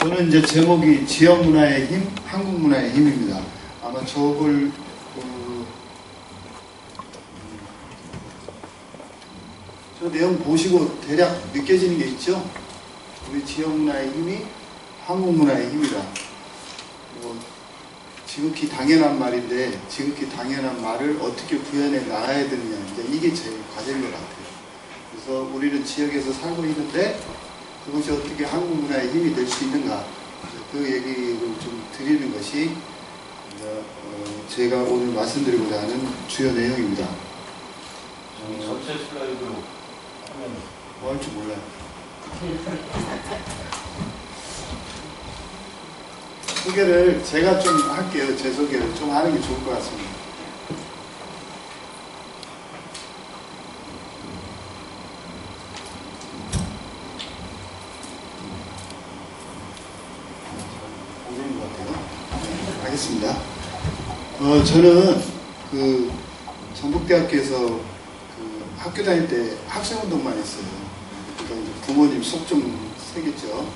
저는 이제 제목이 지역문화의 힘, 한국문화의 힘입니다. 아마 저걸 저 내용 보시고 대략 느껴지는 게 있죠? 우리 지역문화의 힘이 한국문화의 힘이다. 지극히 당연한 말인데 지극히 당연한 말을 어떻게 구현해 나가야 되느냐, 이게 제일 과제인 것 같아요. 그래서 우리는 지역에서 살고 있는데 그것이 어떻게 한국 문화의 힘이 될 수 있는가, 그 얘기를 좀 드리는 것이 제가 오늘 말씀드리고자 하는 주요 내용입니다. 전체 슬라이드로 하면 뭐 할 줄 몰라요. 소개를 제가 좀 할게요. 제 소개를 좀 하는 게 좋을 것 같습니다. 알겠습니다. 저는 그 전북대학교에서 학교 다닐 때 학생운동만 했어요. 그러니까 부모님 속 좀 새겼죠.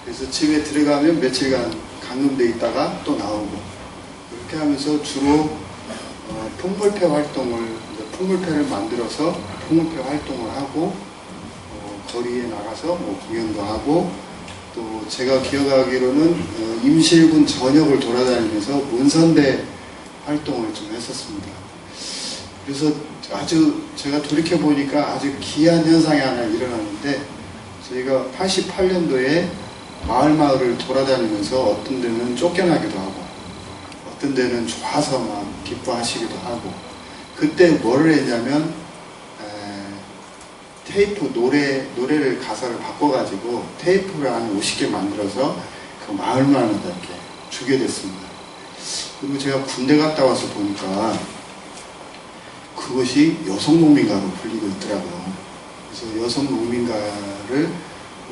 그래서 집에 들어가면 며칠간 감금돼 있다가 또 나오고, 그렇게 하면서 주로 풍물패 활동을, 풍물패를 만들어서 풍물패 활동을 하고, 거리에 나가서 뭐 공연도 하고, 또 제가 기억하기로는 임실군 전역을 돌아다니면서 문선대 활동을 좀 했었습니다. 그래서 아주 제가 돌이켜보니까 아주 기이한 현상이 하나 일어났는데, 저희가 88년도에 마을을 돌아다니면서 어떤 데는 쫓겨나기도 하고 어떤 데는 좋아서 막 기뻐하시기도 하고, 그때 뭐를 했냐면 테이프 노래를 가사를 바꿔가지고 테이프를 한 50개 만들어서 그 마을마다 이렇게 주게 됐습니다. 그리고 제가 군대 갔다 와서 보니까 그것이 여성농민가로 불리고 있더라고요. 그래서 여성농민가를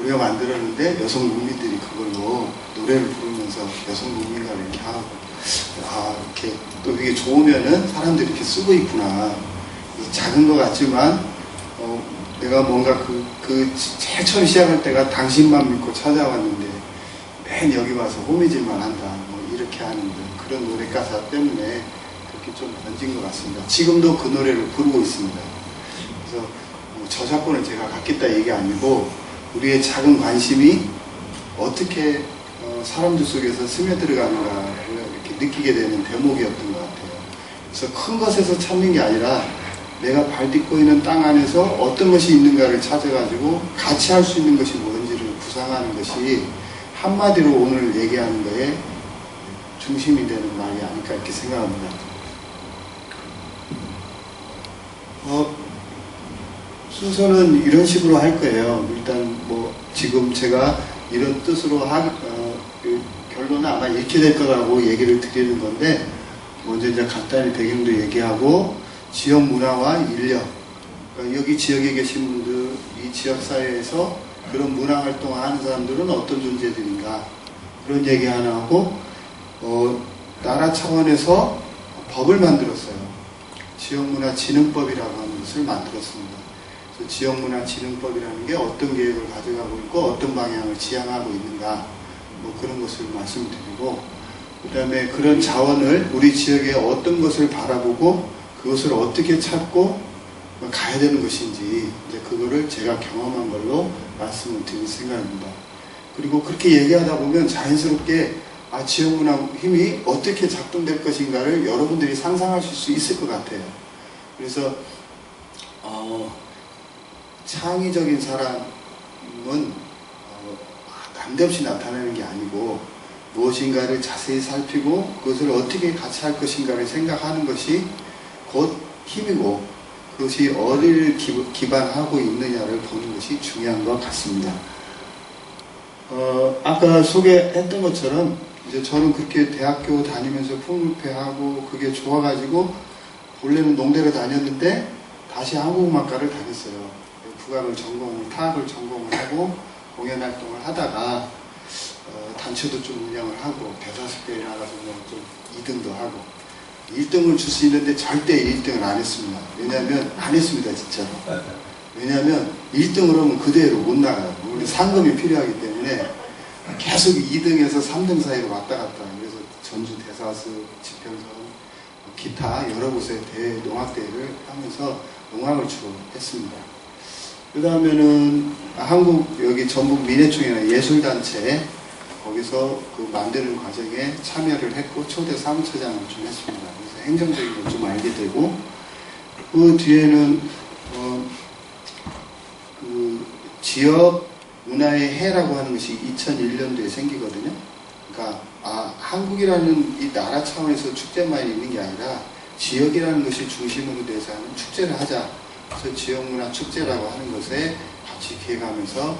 우리가 만들었는데 여성농민들이 그걸로 노래를 부르면서 여성농민가를 이렇게 하고, 이렇게 또 이게 좋으면은 사람들이 이렇게 쓰고 있구나. 작은 것 같지만 내가 뭔가 제일 처음 시작할 때가 당신만 믿고 찾아왔는데 맨 여기 와서 호미질만 한다, 뭐 이렇게 하는 그런 노래 가사 때문에 그렇게 좀 던진 것 같습니다. 지금도 그 노래를 부르고 있습니다. 그래서 저작권을 제가 갖겠다 얘기 아니고, 우리의 작은 관심이 어떻게 사람들 속에서 스며들어가는가를 이렇게 느끼게 되는 대목이었던 것 같아요. 그래서 큰 것에서 찾는 게 아니라 내가 발 딛고 있는 땅 안에서 어떤 것이 있는가를 찾아가지고 같이 할 수 있는 것이 뭔지를 구상하는 것이 한마디로 오늘 얘기하는 거에 중심이 되는 말이 아닐까 이렇게 생각합니다. 순서는 이런 식으로 할 거예요. 일단 뭐 지금 제가 이런 뜻으로 결론은 아마 이렇게 될 거라고 얘기를 드리는 건데, 먼저 이제 간단히 배경도 얘기하고 지역 문화와 인력, 그러니까 여기 지역에 계신 분들, 이 지역 사회에서 그런 문화 활동을 하는 사람들은 어떤 존재들인가, 그런 얘기 하나 하고, 나라 차원에서 법을 만들었어요. 지역문화진흥법이라고 하는 것을 만들었습니다. 그래서 지역문화진흥법이라는 게 어떤 계획을 가져가고 있고 어떤 방향을 지향하고 있는가, 뭐 그런 것을 말씀드리고, 그 다음에 그런 자원을 우리 지역에 어떤 것을 바라보고 그것을 어떻게 찾고 가야 되는 것인지, 이제 그거를 제가 경험한 걸로 말씀을 드릴 생각입니다. 그리고 그렇게 얘기하다 보면 자연스럽게 지역문화 힘이 어떻게 작동될 것인가를 여러분들이 상상하실 수 있을 것 같아요. 그래서 창의적인 사람은 난데없이 나타나는 게 아니고, 무엇인가를 자세히 살피고 그것을 어떻게 같이 할 것인가를 생각하는 것이 곧 힘이고, 그것이 어디를 기반하고 있느냐를 보는 것이 중요한 것 같습니다. 아까 소개했던 것처럼 이제 저는 그렇게 대학교 다니면서 풍물패하고 그게 좋아가지고 원래는 농대를 다녔는데 다시 한국음악과를 다녔어요. 타악을 전공을 하고 공연 활동을 하다가 단체도 좀 운영을 하고 대사습회에 나가서 좀 2등도 하고, 1등을 줄 수 있는데 절대 1등을 안 했습니다. 왜냐하면 안 했습니다, 진짜로. 왜냐하면 1등을 하면 그대로 못 나가요. 우리 상금이 필요하기 때문에 계속 2등에서 3등 사이로 왔다 갔다. 그래서 전주 대사수, 지평선, 기타 여러 곳에 농악대회를 하면서 농악을 주로 했습니다. 그 다음에는 한국 여기 전북 민해총이나 예술단체 거기서 그 만드는 과정에 참여를 했고 초대 사무처장을 좀 했습니다. 그래서 행정적인 걸 좀 알게 되고 그 뒤에는 그 지역 문화의 해라고 하는 것이 2001년도에 생기거든요. 그러니까 한국이라는 이 나라 차원에서 축제만 있는 게 아니라 지역이라는 것이 중심으로 돼서 하는 축제를 하자. 그래서 지역문화 축제라고 하는 것에 같이 기획하면서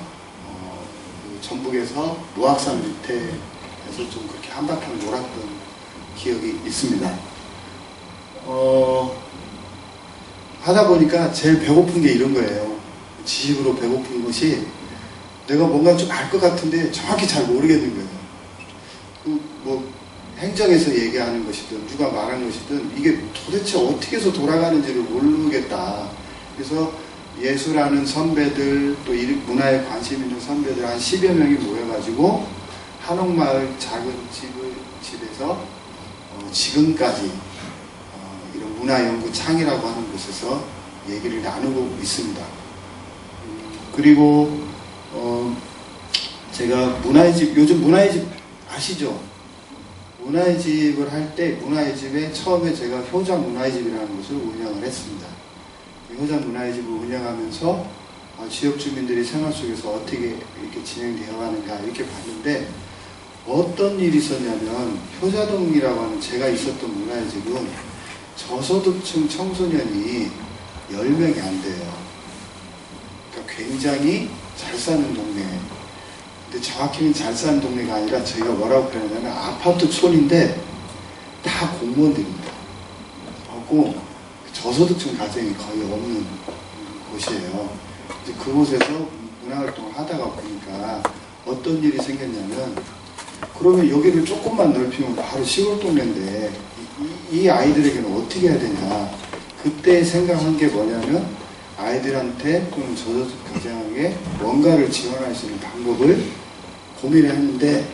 그 전북에서 노악산 밑에서 좀 그렇게 한바탕 놀았던 기억이 있습니다. 하다 보니까 제일 배고픈 게 이런 거예요. 지식으로 배고픈 것이 내가 뭔가 좀 알 것 같은데 정확히 잘 모르겠는 거예요. 뭐 행정에서 얘기하는 것이든 누가 말하는 것이든 이게 도대체 어떻게 해서 돌아가는지를 모르겠다. 그래서 예술하는 선배들 또 문화에 관심 있는 선배들 한 10여 명이 모여가지고 한옥마을 작은 집에서 지금까지 이런 문화연구창이라고 하는 곳에서 얘기를 나누고 있습니다. 그리고 제가 문화의 집, 요즘 문화의 집 아시죠? 문화의 집을 할 때 문화의 집에 처음에 제가 효자 문화의 집이라는 것을 운영을 했습니다. 효자 문화의 집을 운영하면서 지역 주민들이 생활 속에서 어떻게 이렇게 진행되어 가는가 이렇게 봤는데 어떤 일이 있었냐면 효자동이라고 하는 제가 있었던 문화의 집은 저소득층 청소년이 10명이 안 돼요. 그러니까 굉장히 잘 사는 동네. 근데 정확히는 잘 사는 동네가 아니라 저희가 뭐라고 표현하냐면 아파트촌인데 다 공무원들입니다. 하고 저소득층 가정이 거의 없는 곳이에요. 이제 그곳에서 문화활동을 하다가 보니까 어떤 일이 생겼냐면 그러면 여기를 조금만 넓히면 바로 시골 동네인데 이 아이들에게는 어떻게 해야 되냐. 그때 생각한 게 뭐냐면 아이들한테 또는 저소득 가정에게 뭔가를 지원할 수 있는 방법을 고민을 했는데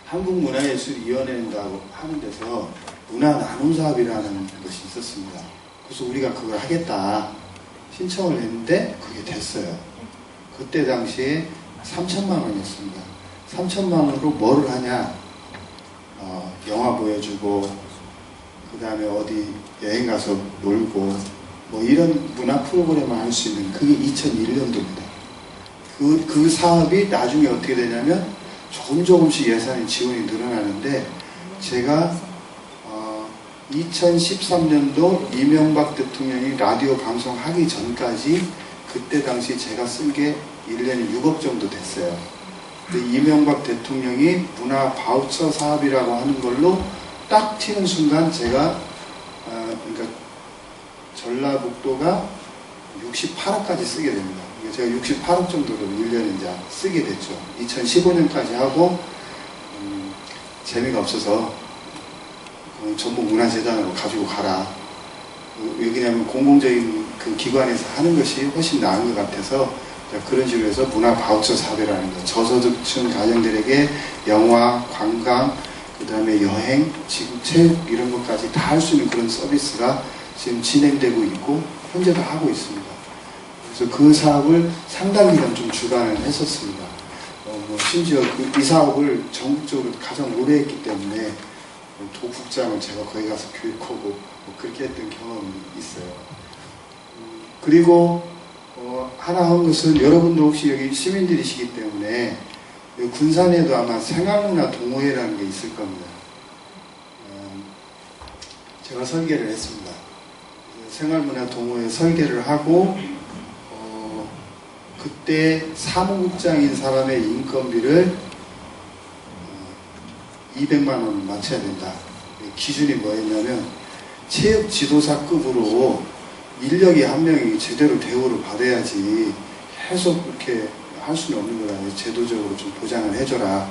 한국문화예술위원회라고 하는 데서 문화나눔사업이라는 것이 있었습니다. 그래서 우리가 그걸 하겠다 신청을 했는데 그게 됐어요. 그때 당시에 3천만 원이었습니다. 3천만 원으로 뭐를 하냐, 영화 보여주고 그 다음에 어디 여행 가서 놀고 뭐 이런 문화 프로그램을 할 수 있는 그게 2001년도입니다. 그 사업이 나중에 어떻게 되냐면 조금씩 예산이 지원이 늘어나는데 제가 2013년도 이명박 대통령이 라디오 방송하기 전까지 그때 당시 제가 쓴 게 1년에 6억 정도 됐어요. 근데 이명박 대통령이 문화 바우처 사업이라고 하는 걸로 딱 튀는 순간 제가 그러니까 전라북도가 68억까지 쓰게 됩니다. 제가 68억 정도를 1년에 이제 쓰게 됐죠. 2015년까지 하고 재미가 없어서 전북문화재단으로 가지고 가라. 왜냐하면 공공적인 그 기관에서 하는 것이 훨씬 나은 것 같아서 그런 식으로 해서 문화 바우처 사업이라는 거, 저소득층 가정들에게 영화, 관광, 그 다음에 여행, 지금 체육 이런 것까지 다 할 수 있는 그런 서비스가 지금 진행되고 있고 현재도 하고 있습니다. 그래서 그 사업을 상당 기간 좀 주관을 했었습니다. 심지어 이 사업을 전국적으로 가장 오래 했기 때문에 도국장을 제가 거기 가서 교육하고 뭐 그렇게 했던 경험이 있어요. 그리고 하나 한 것은 여러분도 혹시 여기 시민들이시기 때문에 군산에도 아마 생활문화 동호회라는 게 있을 겁니다. 제가 설계를 했습니다. 생활문화 동호회 설계를 하고 그때 사무국장인 사람의 인건비를 200만 원을 맞춰야 된다. 기준이 뭐였냐면 체육 지도사급으로 인력이 한 명이 제대로 대우를 받아야지 계속 그렇게 할 수는 없는 거라. 제도적으로 좀 보장을 해줘라.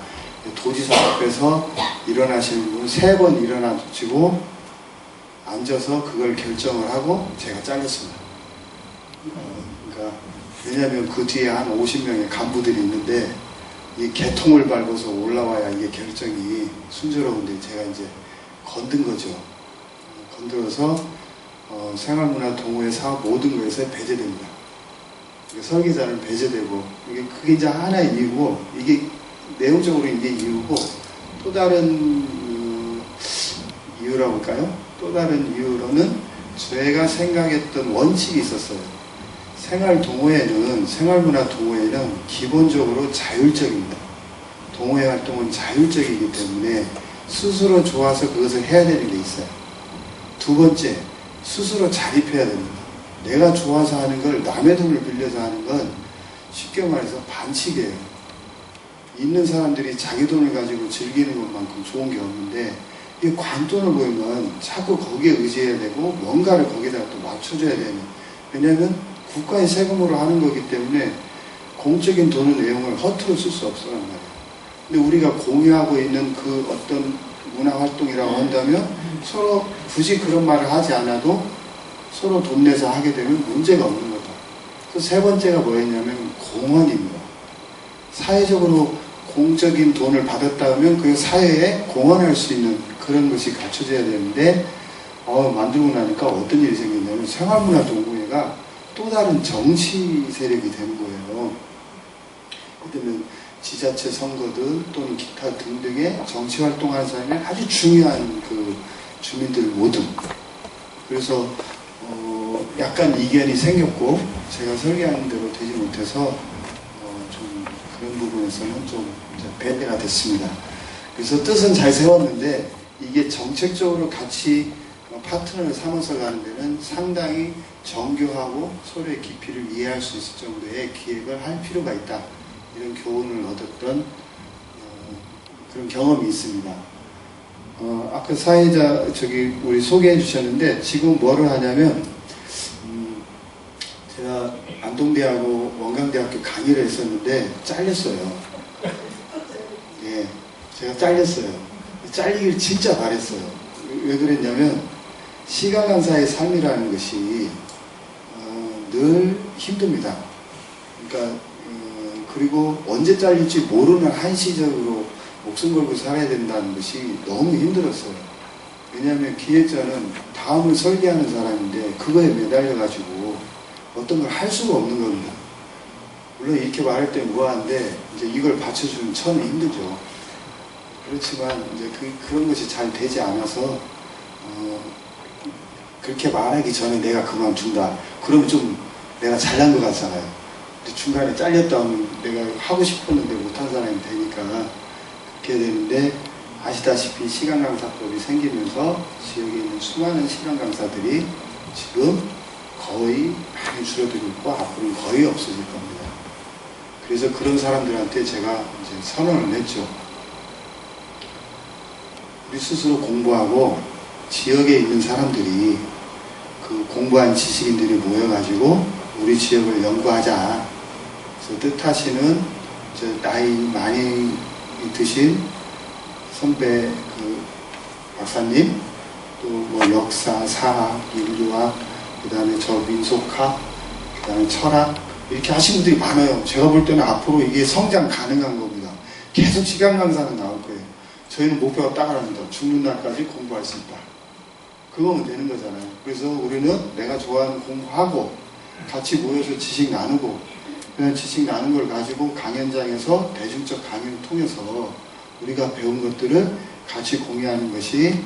도지사 앞에서 일어나시는 분 3번 일어나시고 앉아서 그걸 결정을 하고 제가 잘렸습니다. 그러니까 왜냐하면 그 뒤에 한 50명의 간부들이 있는데 이 개통을 밟아서 올라와야 이게 결정이 순조로운데 제가 이제 건든 거죠. 건들어서 생활문화 동호회 사업 모든 것에 배제됩니다. 설계자는 배제되고 그게 이제 하나의 이유고 이게 내용적으로 이게 이유고 또 다른 이유라고 할까요? 또 다른 이유로는 제가 생각했던 원칙이 있었어요. 생활문화 동호회는 기본적으로 자율적입니다. 동호회 활동은 자율적이기 때문에 스스로 좋아서 그것을 해야 되는 게 있어요. 두 번째, 스스로 자립해야 됩니다. 내가 좋아서 하는 걸 남의 돈을 빌려서 하는 건 쉽게 말해서 반칙이에요. 있는 사람들이 자기 돈을 가지고 즐기는 것만큼 좋은 게 없는데 이 관돈을 보면 자꾸 거기에 의지해야 되고 뭔가를 거기다 또 맞춰줘야 되는, 왜냐하면 국가의 세금으로 하는 거기 때문에 공적인 돈의 내용을 허투루 쓸 수 없어요. 근데 우리가 공유하고 있는 그 어떤 문화활동이라고 한다면 서로 굳이 그런 말을 하지 않아도 서로 돈 내서 하게 되면 문제가 없는 거다. 그 세 번째가 뭐였냐면 공헌입니다. 사회적으로 공적인 돈을 받았다 하면 그 사회에 공헌할 수 있는 그런 것이 갖춰져야 되는데 만들고 나니까 어떤 일이 생겼냐면 생활문화 동호회가 또 다른 정치 세력이 되는 거예요. 그러면 지자체 선거들 또는 기타 등등의 정치 활동하는 사람이 아주 중요한 그 주민들 모두. 그래서 약간 이견이 생겼고 제가 설계하는 대로 되지 못해서 좀 그런 부분에서는 좀 배제가 됐습니다. 그래서 뜻은 잘 세웠는데 이게 정책적으로 같이 파트너를 삼아서 가는 데는 상당히 정교하고 서로의 깊이를 이해할 수 있을 정도의 기획을 할 필요가 있다. 이런 교훈을 얻었던 그런 경험이 있습니다. 아까 사회자 우리 소개해 주셨는데 지금 뭐를 하냐면 제가 안동대하고 원광대학교 강의를 했었는데 잘렸어요. 예, 제가 잘렸어요. 잘리길 진짜 바랬어요. 왜 그랬냐면 시간 강사의 삶이라는 것이 늘 힘듭니다. 그러니까 그리고 언제 잘릴지 모르는 한시적으로 목숨 걸고 살아야 된다는 것이 너무 힘들었어요. 왜냐하면 기획자는 다음을 설계하는 사람인데 그거에 매달려가지고 어떤 걸 할 수가 없는 겁니다. 물론 이렇게 말할 때 무한한데 이제 이걸 받쳐주는 처는 힘들죠. 그렇지만 이제 그런 것이 잘 되지 않아서 그렇게 말하기 전에 내가 그만둔다. 그러면 좀 내가 잘난 것 같잖아요. 근데 중간에 잘렸다 하면 내가 하고 싶었는데 못한 사람이 되니까 그렇게 되는데 아시다시피 시간 강사법이 생기면서 지역에 있는 수많은 시간 강사들이 지금 거의 많이 줄어들고 있고 앞으로는 거의 없어질 겁니다. 그래서 그런 사람들한테 제가 이제 선언을 했죠. 우리 스스로 공부하고 지역에 있는 사람들이 그 공부한 지식인들이 모여가지고 우리 지역을 연구하자. 그래서 뜻하시는 나이 많이 드신 선배 그 박사님, 또 뭐 역사, 사학, 인류학, 그 다음에 저 민속학, 그 다음에 철학, 이렇게 하신 분들이 많아요. 제가 볼 때는 앞으로 이게 성장 가능한 겁니다. 계속 시간 강사는 나올 거예요. 저희는 목표가 딱 하나입니다. 죽는 날까지 공부할 수 있다. 그거면 되는 거잖아요. 그래서 우리는 내가 좋아하는 공부하고 같이 모여서 지식 나누고 그냥 지식 나눈 걸 가지고 강연장에서 대중적 강연을 통해서 우리가 배운 것들을 같이 공유하는 것이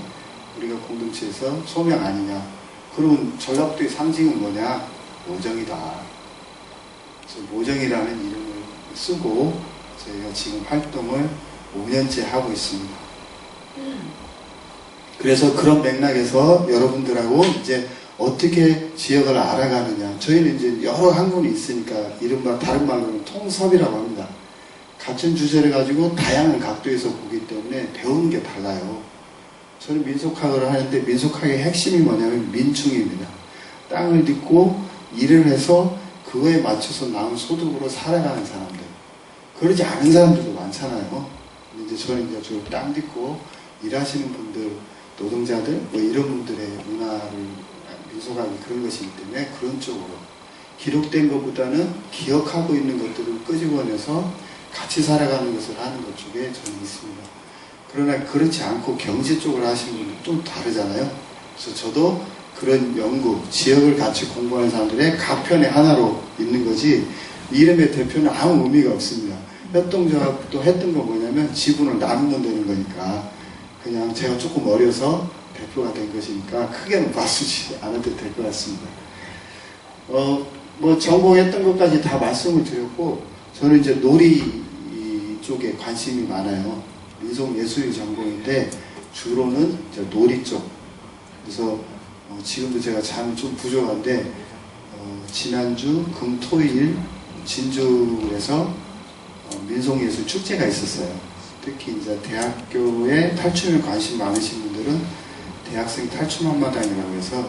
우리가 공동체에서 소명 아니냐. 그러면 전라북도의 상징은 뭐냐? 모정이다. 그래서 모정이라는 이름을 쓰고 저희가 지금 활동을 5년째 하고 있습니다. 그래서 그런 맥락에서 여러분들하고 이제 어떻게 지역을 알아가느냐. 저희는 이제 여러 학문이 있으니까 이른바 다른 말로는 통섭이라고 합니다. 같은 주제를 가지고 다양한 각도에서 보기 때문에 배우는 게 달라요. 저는 민속학을 하는데 민속학의 핵심이 뭐냐면 민중입니다. 땅을 딛고 일을 해서 그거에 맞춰서 나온 소득으로 살아가는 사람들. 그러지 않은 사람들도 많잖아요. 이제 저는 이제 주로 땅 딛고 일하시는 분들, 노동자들, 뭐 이런 분들의 문화를 민속학이 그런 것이기 때문에 그런 쪽으로 기록된 것보다는 기억하고 있는 것들을 끄집어내서 같이 살아가는 것을 하는 것 쪽에 저는 있습니다. 그러나 그렇지 않고 경제 쪽으로 하시는 분은 좀 다르잖아요. 그래서 저도 그런 연구, 지역을 같이 공부하는 사람들의 가편의 하나로 있는 거지 이름의 대표는 아무 의미가 없습니다. 협동조합도 했던 거 뭐냐면 지분을 나누면 되는 거니까 그냥 제가 조금 어려서 대표가 된 것이니까 크게는 봐주지 않아도 될 것 같습니다. 뭐 전공했던 것까지 다 말씀을 드렸고 저는 이제 놀이 쪽에 관심이 많아요. 민속예술이 전공인데 주로는 이제 놀이 쪽. 그래서 지금도 제가 잠이 좀 부족한데 지난주 금토일 진주에서 민속예술 축제가 있었어요. 특히 이제 대학교에 탈춤에 관심 많으신 분들은 대학생 탈춤 한마당이라고 해서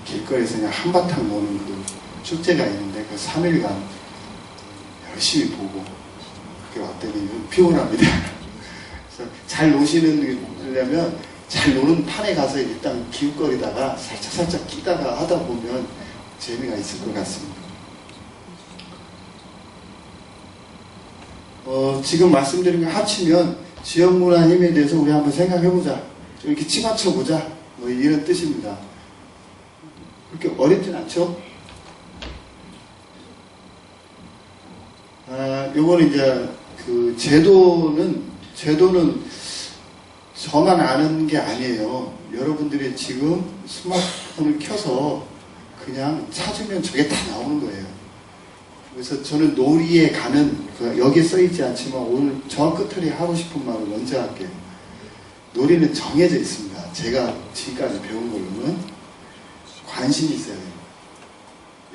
길거리에서 그냥 한바탕 노는 그 축제가 있는데 그 3일간 열심히 보고 그렇게 왔더니 피곤합니다. 그래서 잘 노시려면 잘 노는 판에 가서 일단 기웃거리다가 살짝 끼다가 하다 보면 재미가 있을 것 같습니다. 지금 말씀드린 거 합치면 지역문화 힘에 대해서 우리 한번 생각해보자. 좀 이렇게 치맞춰보자. 뭐 이런 뜻입니다. 그렇게 어렵진 않죠? 요거는 이제 그 제도는 저만 아는 게 아니에요. 여러분들이 지금 스마트폰을 켜서 그냥 찾으면 저게 다 나오는 거예요. 그래서 저는 놀이에 가는, 여기에 써있지 않지만 오늘 저 끝털이 하고 싶은 말을 먼저 할게요. 놀이는 정해져 있습니다. 제가 지금까지 배운 걸로는 관심이 있어야 돼요.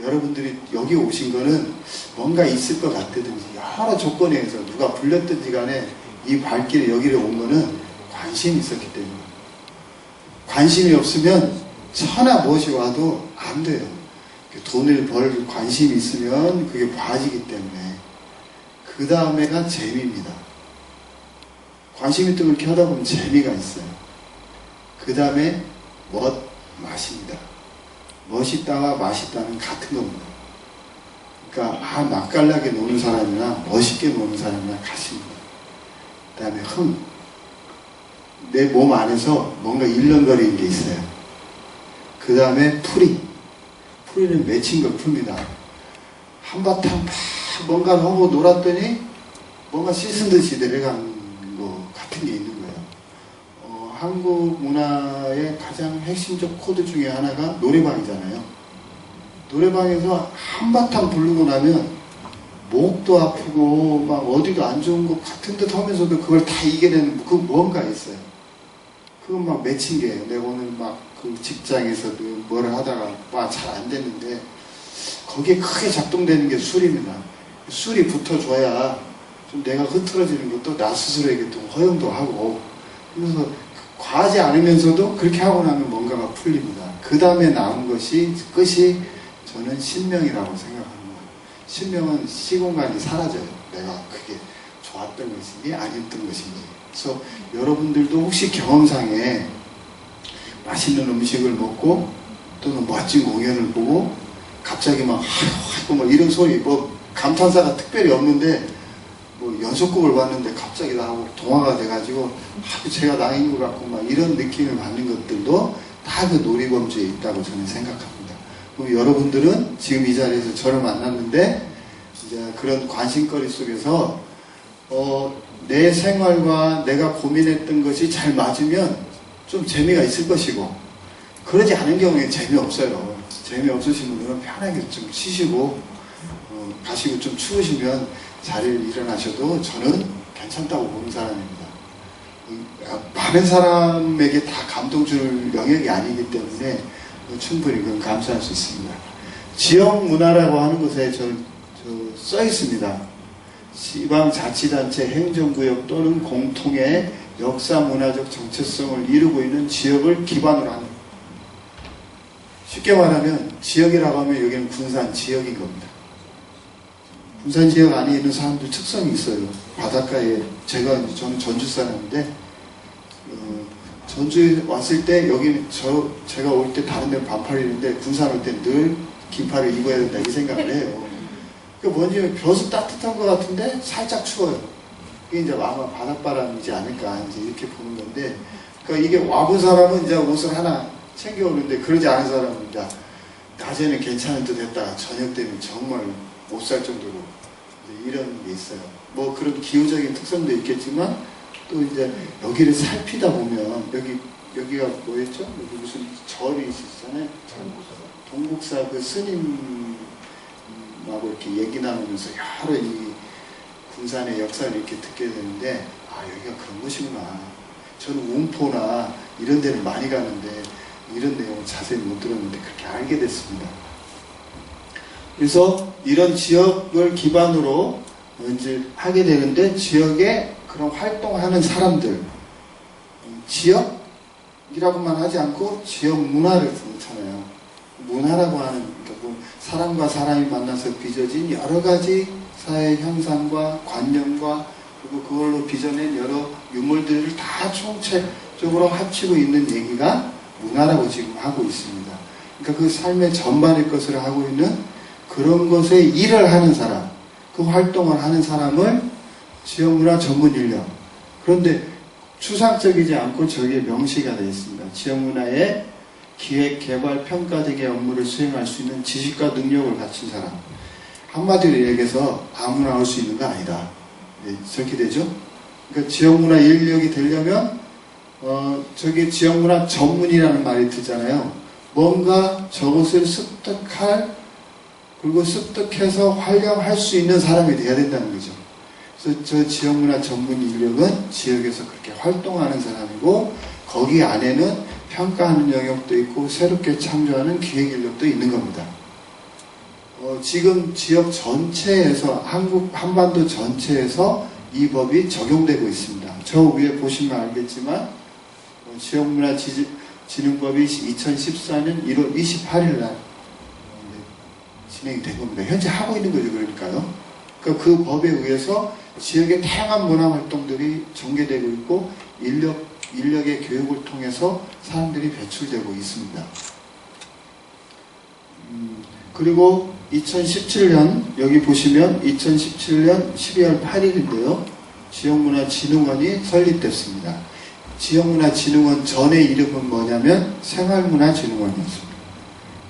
여러분들이 여기 오신 거는 뭔가 있을 것 같다든지 여러 조건에 의해서 누가 불렸든지 간에 이 발길에 여기를 온 거는 관심이 있었기 때문에 관심이 없으면 천하 무엇이 와도 안 돼요. 돈을 벌 관심이 있으면 그게 봐지기 때문에 그 다음에가 재미입니다. 관심 있던 걸 이렇게 하다 보면 재미가 있어요. 그 다음에 맛입니다. 멋있다와 맛있다는 같은 겁니다. 그러니까 맛깔나게 노는 사람이나 멋있게 노는 사람이나 같습니다. 그 다음에 내 몸 안에서 뭔가 일렁거리는 게 있어요. 그 다음에 풀이는 맺힌 걸 풉니다. 한바탕 뭔가 하고 놀았더니 뭔가 씻은 듯이 내려간 거 같은 게 있는 거예요. 한국 문화의 가장 핵심적 코드 중에 하나가 노래방이잖아요. 노래방에서 한바탕 부르고 나면 목도 아프고 막 어디도 안 좋은 것 같은 듯 하면서도 그걸 다 이겨내는 그 뭔가 있어요. 그건 막 맺힌 게예요. 내가 오늘 막 그 직장에서도 뭐를 하다가 막 잘 안 됐는데 거기에 크게 작동되는 게 술입니다. 술이 붙어줘야 좀 내가 흐트러지는 것도 나 스스로에게 좀 허용도 하고 그래서 과하지 않으면서도 그렇게 하고 나면 뭔가가 풀립니다. 그 다음에 나온 것이 끝이 저는 신명이라고 생각합니다. 신명은 시공간이 사라져요. 내가 그게 좋았던 것인지 아니었던 것인지. 그래서 여러분들도 혹시 경험상에 맛있는 음식을 먹고 또는 멋진 공연을 보고 갑자기 막 이런 소리 감탄사가 특별히 없는데 연속극을 봤는데 갑자기 나하고 동화가 돼가지고 제가 나인 것 같고 막 이런 느낌을 받는 것들도 다 그 놀이범주에 있다고 저는 생각합니다. 그럼 여러분들은 지금 이 자리에서 저를 만났는데 이제 그런 관심거리 속에서 내 생활과 내가 고민했던 것이 잘 맞으면 좀 재미가 있을 것이고 그러지 않은 경우에 재미없어요. 재미없으신 분들은 편하게 좀 쉬시고 가시고 좀 추우시면 자리를 일어나셔도 저는 괜찮다고 보는 사람입니다. 많은 사람에게 다 감동 줄 영역이 아니기 때문에 충분히 그건 감수할 수 있습니다. 지역 문화라고 하는 것에 써 있습니다. 지방자치단체 행정구역 또는 공통의 역사문화적 정체성을 이루고 있는 지역을 기반으로 하는, 쉽게 말하면 지역이라고 하면 여기는 군산 지역인 겁니다. 군산 지역 안에 있는 사람들 특성이 있어요. 바닷가에 저는 전주 사람인데 전주에 왔을 때 여기는 제가 올 때 다른 데는 반팔 입는데 군산 올 때 늘 긴팔을 입어야 된다 이 생각을 해요. 그 뭔지 벼슬 따뜻한 것 같은데 살짝 추워요. 그게 이제 아마 바닷바람이지 않을까 이제 이렇게 보는 건데, 그러니까 이게 와본 사람은 이제 옷을 하나 챙겨오는데 그러지 않은 사람은 이제 낮에는 괜찮은 듯 했다가 저녁 되면 정말 못 살 정도로 이제 이런 게 있어요. 뭐 그런 기후적인 특성도 있겠지만 또 이제 여기를 살피다 보면 여기가 뭐였죠? 여기 무슨 절이 있었잖아요. 동국사 그 스님하고 이렇게 얘기 나누면서 여러 이 군산의 역사를 이렇게 듣게 되는데, 아, 여기가 그런 곳이구나. 저는 웅포나 이런 데는 많이 가는데 이런 내용을 자세히 못 들었는데 그렇게 알게 됐습니다. 그래서 이런 지역을 기반으로 이제 하게 되는데, 지역에 그런 활동하는 사람들, 지역이라고만 하지 않고 지역 문화를 놓잖아요. 문화라고 하는, 그러니까 뭐 사람과 사람이 만나서 빚어진 여러 가지 사회 현상과 관념과 그리고 그걸로 빚어낸 여러 유물들을 다 총체적으로 합치고 있는 얘기가 문화라고 지금 하고 있습니다. 그러니까 그 삶의 전반의 것을 하고 있는 그런 것에 일을 하는 사람, 그 활동을 하는 사람을 지역문화 전문 인력. 그런데 추상적이지 않고 저기에 명시가 되어 있습니다. 지역문화의 기획, 개발, 평가 등의 업무를 수행할 수 있는 지식과 능력을 갖춘 사람. 한마디로 얘기해서 아무나 할 수 있는 거 아니다. 네, 저렇게 되죠? 그러니까 지역문화 인력이 되려면 저게 지역문화 전문이라는 말이 듣잖아요. 뭔가 저것을 습득할, 그리고 습득해서 활용할 수 있는 사람이 돼야 된다는 거죠. 그래서 저 지역문화 전문 인력은 지역에서 그렇게 활동하는 사람이고, 거기 안에는 평가하는 영역도 있고 새롭게 창조하는 기획 인력도 있는 겁니다. 지금 지역 전체에서, 한반도 전체에서 이 법이 적용되고 있습니다. 저 위에 보시면 알겠지만 지역문화진흥법이 2014년 1월 28일 날 진행이 된 겁니다. 현재 하고 있는 거죠. 그러니까요. 그러니까 그 법에 의해서 지역의 다양한 문화활동들이 전개되고 있고 인력의 교육을 통해서 사람들이 배출되고 있습니다. 그리고 2017년, 여기 보시면 2017년 12월 8일인데요. 지역문화진흥원이 설립됐습니다. 지역문화진흥원 전의 이름은 뭐냐면 생활문화진흥원이었습니다.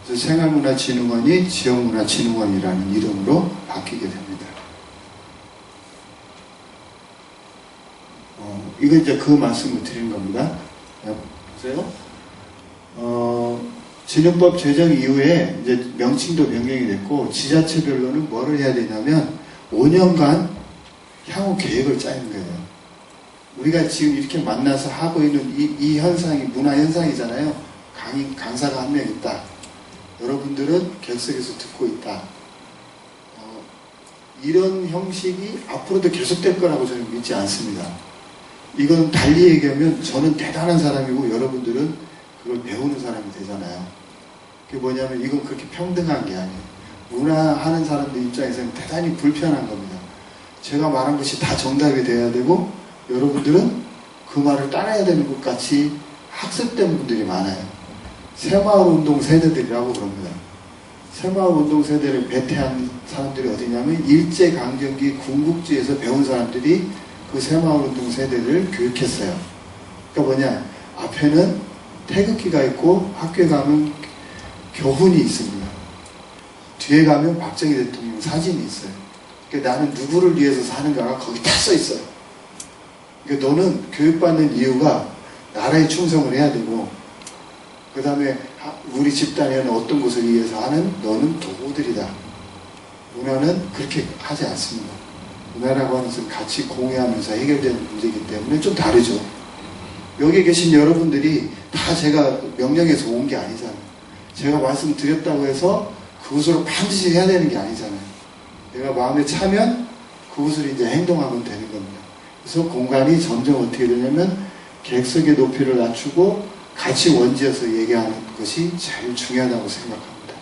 그래서 생활문화진흥원이 지역문화진흥원이라는 이름으로 바뀌게 됩니다. 이거 이제 그 말씀을 드린 겁니다. 보세요. 진흥법 제정 이후에 이제 명칭도 변경이 됐고, 지자체별로는 뭐를 해야 되냐면 5년간 향후 계획을 짜는 거예요. 우리가 지금 이렇게 만나서 하고 있는 이 현상이 문화 현상이잖아요. 강사가 한 명 있다. 여러분들은 객석에서 듣고 있다. 이런 형식이 앞으로도 계속될 거라고 저는 믿지 않습니다. 이건 달리 얘기하면 저는 대단한 사람이고 여러분들은 그걸 배우는 사람이 되잖아요. 그게 뭐냐면 이건 그렇게 평등한 게 아니에요. 문화하는 사람들 입장에서는 대단히 불편한 겁니다. 제가 말한 것이 다 정답이 돼야 되고 여러분들은 그 말을 따라야 되는 것 같이 학습된 분들이 많아요. 새마을운동 세대들이라고 그럽니다. 새마을운동 세대를 배태한 사람들이 어디냐면 일제강점기 군국주의에서 배운 사람들이 그 새마을운동 세대를 교육했어요. 그러니까 뭐냐, 앞에는 태극기가 있고 학교에 가면 교훈이 있습니다. 뒤에 가면 박정희 대통령 사진이 있어요. 그러니까 나는 누구를 위해서 사는가가 거기 다 써 있어요. 그러니까 너는 교육받는 이유가 나라에 충성을 해야 되고, 그 다음에 우리 집단에는 어떤 것을 위해서 하는 너는 도구들이다. 문화는 그렇게 하지 않습니다. 문화라고 하는 것은 같이 공유하면서 해결되는 문제이기 때문에 좀 다르죠. 여기 계신 여러분들이 다 제가 명령해서 온 게 아니잖아요. 제가 말씀드렸다고 해서 그것으로 반드시 해야 되는 게 아니잖아요. 내가 마음에 차면 그것을 이제 행동하면 되는 겁니다. 그래서 공간이 점점 어떻게 되냐면 객석의 높이를 낮추고 같이 원지어서 얘기하는 것이 제일 중요하다고 생각합니다.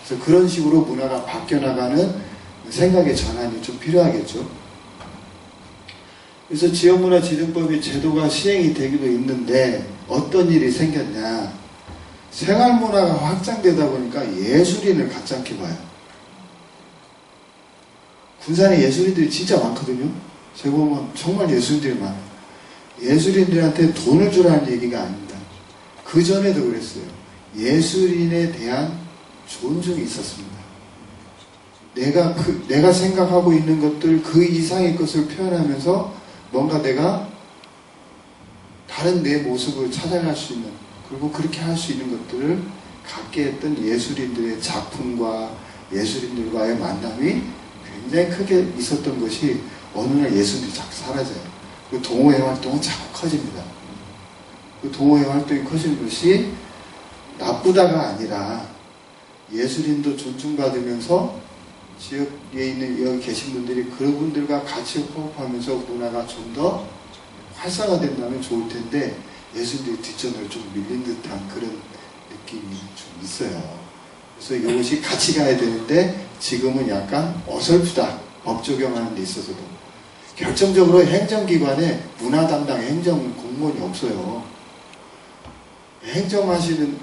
그래서 그런 식으로 문화가 바뀌어나가는 생각의 전환이 좀 필요하겠죠. 그래서 지역문화진흥법의 제도가 시행이 되기도 있는데 어떤 일이 생겼냐. 생활문화가 확장되다 보니까 예술인을 가짜게 봐요. 군산에 예술인들이 진짜 많거든요. 제가 보면 정말 예술인들이 많아요. 예술인들한테 돈을 주라는 얘기가 아닙니다. 그 전에도 그랬어요. 예술인에 대한 존중이 있었습니다. 내가 생각하고 있는 것들 그 이상의 것을 표현하면서 뭔가 내가 다른 내 모습을 찾아갈 수 있는, 그리고 그렇게 할 수 있는 것들을 갖게 했던 예술인들의 작품과 예술인들과의 만남이 굉장히 크게 있었던 것이 어느 날 예술인들이 자꾸 사라져요. 그 동호회 활동은 자꾸 커집니다. 그 동호회 활동이 커지는 것이 나쁘다가 아니라 예술인도 존중받으면서 지역에 있는 여기 계신 분들이 그분들과 같이 호흡하면서 문화가 좀 더 활성화된다면 좋을 텐데 예술인들이 뒷전으로 좀 밀린 듯한 그런 느낌이 좀 있어요. 그래서 이것이 같이 가야 되는데 지금은 약간 어설프다. 법 적용하는 데 있어서도. 결정적으로 행정기관에 문화 담당 행정 공무원이 없어요. 행정하시는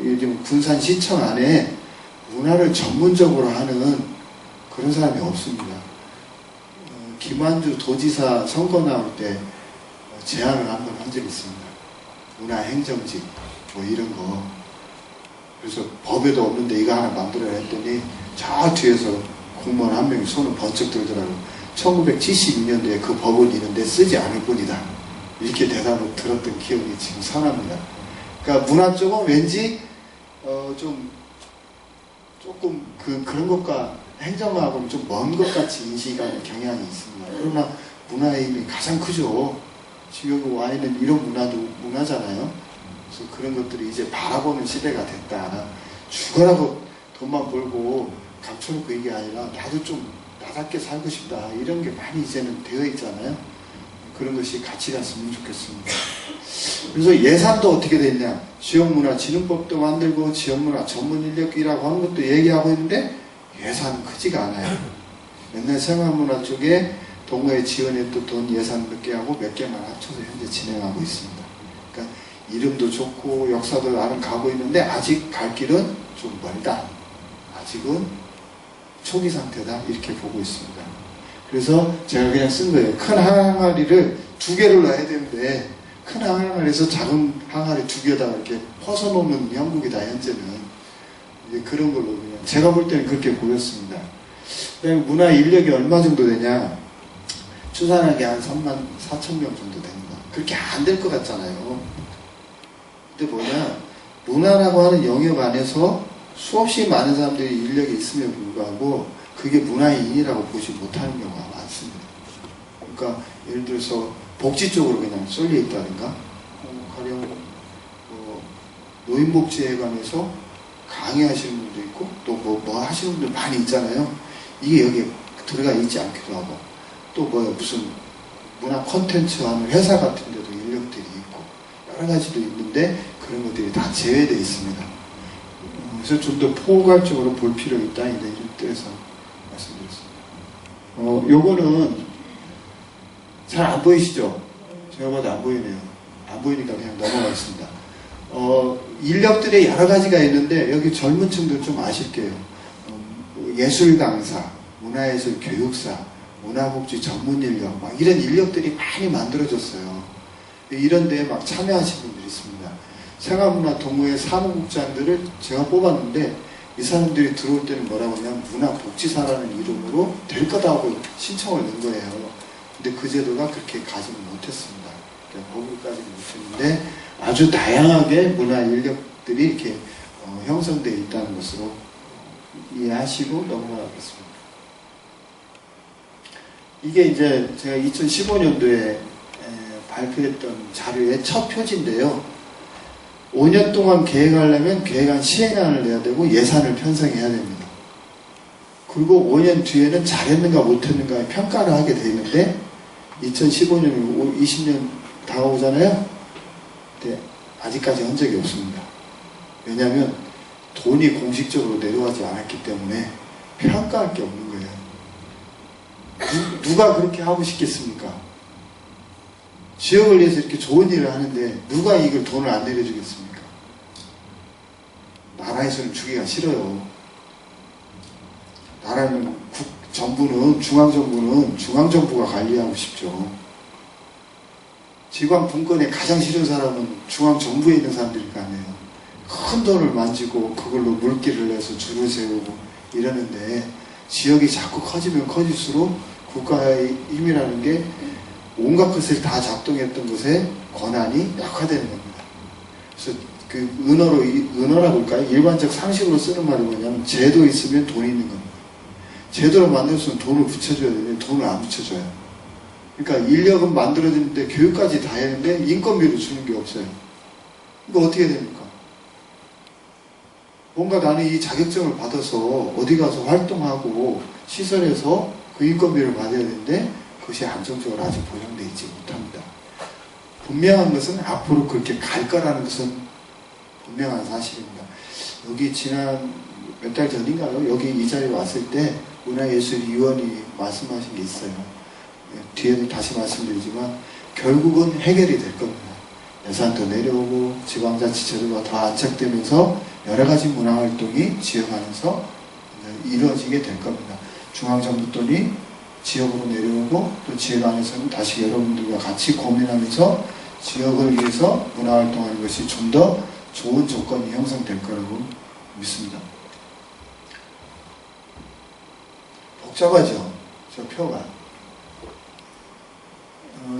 요즘 군산시청 안에 문화를 전문적으로 하는 그런 사람이 없습니다. 김한주 도지사 선거 나올 때 제안을 한번 한 적이 있습니다. 문화행정직 뭐 이런 거. 그래서 법에도 없는데 이거 하나 만들어야 했더니 저 뒤에서 공무원 한 명이 손을 번쩍 들더라고요. 1972년도에 그 법은 있는데 쓰지 않을 뿐이다. 이렇게 대답을 들었던 기억이 지금 선합니다. 그러니까 문화 쪽은 왠지 조금 그런 것과 행정하고는 좀 먼 것 같이 인식하는 경향이 있습니다. 그러나 문화의 힘이 가장 크죠. 지금 여기 와 있는 이런 문화도 문화잖아요. 그래서 그런 것들이 이제 바라보는 시대가 됐다. 죽어라고 돈만 벌고 감춰놓고 이게 아니라 나도 좀 나답게 살고 싶다. 이런 게 많이 이제는 되어 있잖아요. 그런 것이 같이 갔으면 좋겠습니다. 그래서 예산도 어떻게 됐냐. 지역문화진흥법도 만들고 지역문화 전문인력이라고 하는 것도 얘기하고 있는데 예산은 크지가 않아요. 맨날 생활문화 쪽에 동호회 지원했던 돈 예산 몇 개 하고 몇 개만 합쳐서 현재 진행하고 있습니다. 그러니까 이름도 좋고 역사도 나름 가고 있는데 아직 갈 길은 좀 멀다. 아직은 초기 상태다. 이렇게 보고 있습니다. 그래서 제가 그냥 쓴 거예요. 큰 항아리를 2개를 놔야 되는데 큰 항아리에서 작은 항아리 2개에다가 이렇게 퍼서놓는 형국이다. 현재는 이제 그런 걸로 그냥 제가 볼 때는 그렇게 보였습니다. 문화 인력이 얼마 정도 되냐? 추산하게 한 3만 4천 명 정도 됩니다. 그렇게 안 될 것 같잖아요. 근데 뭐냐? 문화라고 하는 영역 안에서 수없이 많은 사람들이 인력이 있음에도 불구하고 그게 문화인이라고 보지 못하는 경우가 많습니다. 그러니까 예를 들어서 복지 쪽으로 그냥 쏠려 있다든가 가령 노인복지에 관해서 강의하시는 분도 있고 또 뭐 하시는 분들 많이 있잖아요. 이게 여기에 들어가 있지 않기도 하고 또 무슨 문화 콘텐츠 하는 회사 같은 데도 인력들이 있고 여러 가지도 있는데 그런 것들이 다 제외되어 있습니다. 그래서 좀 더 포괄적으로 볼 필요가 있다. 이런 뜻에서 말씀드렸습니다. 요거는 잘 안 보이시죠? 제가 봐도 안 보이네요. 안 보이니까 그냥 넘어가겠습니다. 인력들의 여러 가지가 있는데 여기 젊은 층들 좀 아실게요. 예술 강사, 문화예술 교육사, 문화복지 전문 인력, 막 이런 인력들이 많이 만들어졌어요. 이런 데에 막 참여하시는 분들이 있습니다. 생활문화 동호회 사무국장들을 제가 뽑았는데 이 사람들이 들어올 때는 뭐라고 하냐면 문화복지사라는 이름으로 될 거다 하고 신청을 넣은 거예요. 근데 그 제도가 그렇게 가지는 못했습니다. 그러니까 거기까지는 못했는데 아주 다양하게 문화 인력들이 이렇게 형성되어 있다는 것으로 이해하시고 넘어가겠습니다. 이게 이제 제가 2015년도에 발표했던 자료의 첫 표지인데요. 5년 동안 계획하려면 계획안 시행안을 내야 되고 예산을 편성해야 됩니다. 그리고 5년 뒤에는 잘했는가 못했는가 평가를 하게 되어 있는데 2015년이면 20년 다가오잖아요. 근데 아직까지 한 적이 없습니다. 왜냐하면 돈이 공식적으로 내려가지 않았기 때문에 평가할 게 없는 거예요. 누가 그렇게 하고 싶겠습니까? 지역을 위해서 이렇게 좋은 일을 하는데 누가 이걸 돈을 안 내려주겠습니까? 나라에서는 주기가 싫어요. 나라는 중앙정부는 중앙정부가 관리하고 싶죠. 지방 분권에 가장 싫은 사람은 중앙정부에 있는 사람들일 거 아니에요. 큰 돈을 만지고 그걸로 물길을 내서 줄을 세우고 이러는데 지역이 자꾸 커지면 커질수록 국가의 힘이라는 게 온갖 것을 다 작동했던 것에 권한이 약화되는 겁니다. 그래서 그 은어라고 할까요? 일반적 상식으로 쓰는 말이 뭐냐면 제도 있으면 돈이 있는 겁니다. 제도를 만들었으면 돈을 붙여줘야 되는데 돈을 안 붙여줘요. 그러니까 인력은 만들어지는데 교육까지 다 했는데 인건비를 주는 게 없어요. 이거 어떻게 됩니까? 뭔가 나는 이 자격증을 받아서 어디 가서 활동하고 시설에서 그 인건비를 받아야 되는데 그것이 안정적으로 아직 보장되어 있지 못합니다. 분명한 것은 앞으로 그렇게 갈 거라는 것은 분명한 사실입니다. 여기 지난 몇 달 전인가요? 여기 이 자리에 왔을 때 문화예술위원이 말씀하신 게 있어요. 뒤에는 다시 말씀드리지만 결국은 해결이 될 겁니다. 예산도 내려오고 지방자치제도가 더 안착되면서 여러 가지 문화활동이 지역 안에서 이루어지게 될 겁니다. 중앙정부 돈이 지역으로 내려오고 또 지역 안에서는 다시 여러분들과 같이 고민하면서 지역을 위해서 문화활동하는 것이 좀 더 좋은 조건이 형성될 거라고 믿습니다. 복잡하죠? 저 표가.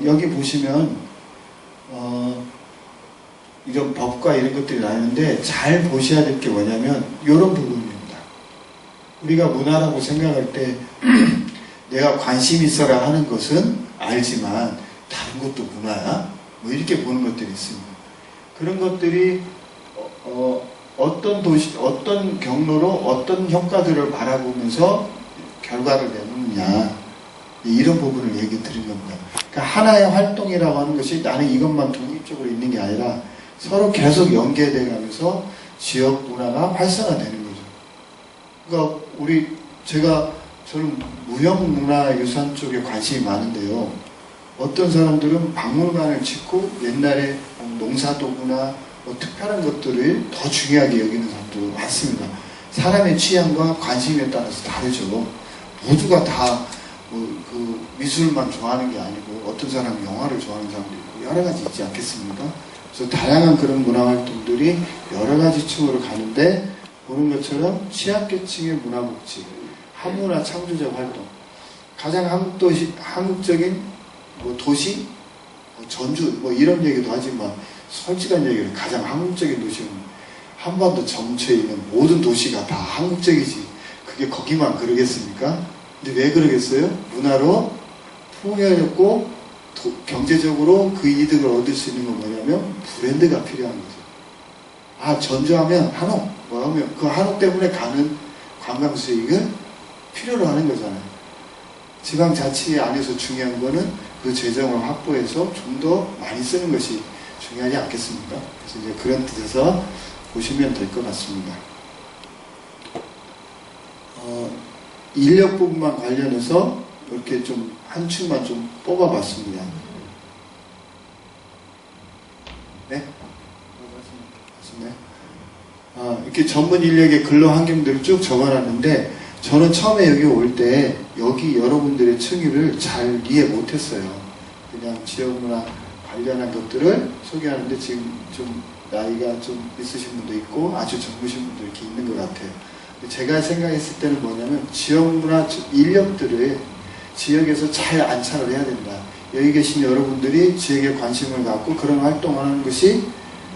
여기 보시면 이런 법과 이런 것들이 나오는데 잘 보셔야 될 게 뭐냐면 이런 부분입니다. 우리가 문화라고 생각할 때 내가 관심 있어라 하는 것은 알지만 다른 것도 문화야? 뭐 이렇게 보는 것들이 있습니다. 그런 것들이 어떤 도시, 어떤 경로로 어떤 효과들을 바라보면서 결과를 내놓느냐 이런 부분을 얘기 드린 겁니다. 그러니까 하나의 활동이라고 하는 것이 나는 이것만 독립적으로 있는 게 아니라 서로 계속 연계돼 가면서 지역 문화가 활성화되는 거죠. 그러니까 저는 무형문화유산 쪽에 관심이 많은데요. 어떤 사람들은 박물관을 짓고 옛날에 농사도구나 뭐 특별한 것들을 더 중요하게 여기는 사람도 많습니다. 사람의 취향과 관심에 따라서 다르죠. 모두가 다 그 미술만 좋아하는 게 아니고 어떤 사람은 영화를 좋아하는 사람도 있고 여러 가지 있지 않겠습니까? 그래서 다양한 그런 문화활동들이 여러 가지 층으로 가는데 보는 것처럼 취약계층의 문화복지, 한문화 창조적 활동, 가장 한국적인 뭐 도시, 뭐 전주 뭐 이런 얘기도 하지만 솔직한 얘기로 가장 한국적인 도시는 한반도 전체에 있는 모든 도시가 다 한국적이지 그게 거기만 그러겠습니까? 근데 왜 그러겠어요? 문화로 풍요롭고 경제적으로 그 이득을 얻을 수 있는 건 뭐냐면 브랜드가 필요한 거죠. 아 전주하면 한옥 뭐 하면 그 한옥 때문에 가는 관광 수익은 필요로 하는 거잖아요. 지방자치 안에서 중요한 거는 그 재정을 확보해서 좀 더 많이 쓰는 것이 중요하지 않겠습니까? 그래서 이제 그런 뜻에서 보시면 될 것 같습니다. 인력 부분만 관련해서 이렇게 좀 한 축만 좀 뽑아봤습니다. 네? 맞습니다. 이렇게 전문 인력의 근로 환경들을 쭉 적어놨는데 저는 처음에 여기 올 때 여기 여러분들의 층위를 잘 이해 못했어요. 그냥 지역문화 관련한 것들을 소개하는데 지금 좀 나이가 좀 있으신 분도 있고 아주 젊으신 분도 이렇게 있는 것 같아요. 제가 생각했을 때는 뭐냐면 지역문화 인력들을 지역에서 잘 안착을 해야 된다. 여기 계신 여러분들이 지역에 관심을 갖고 그런 활동을 하는 것이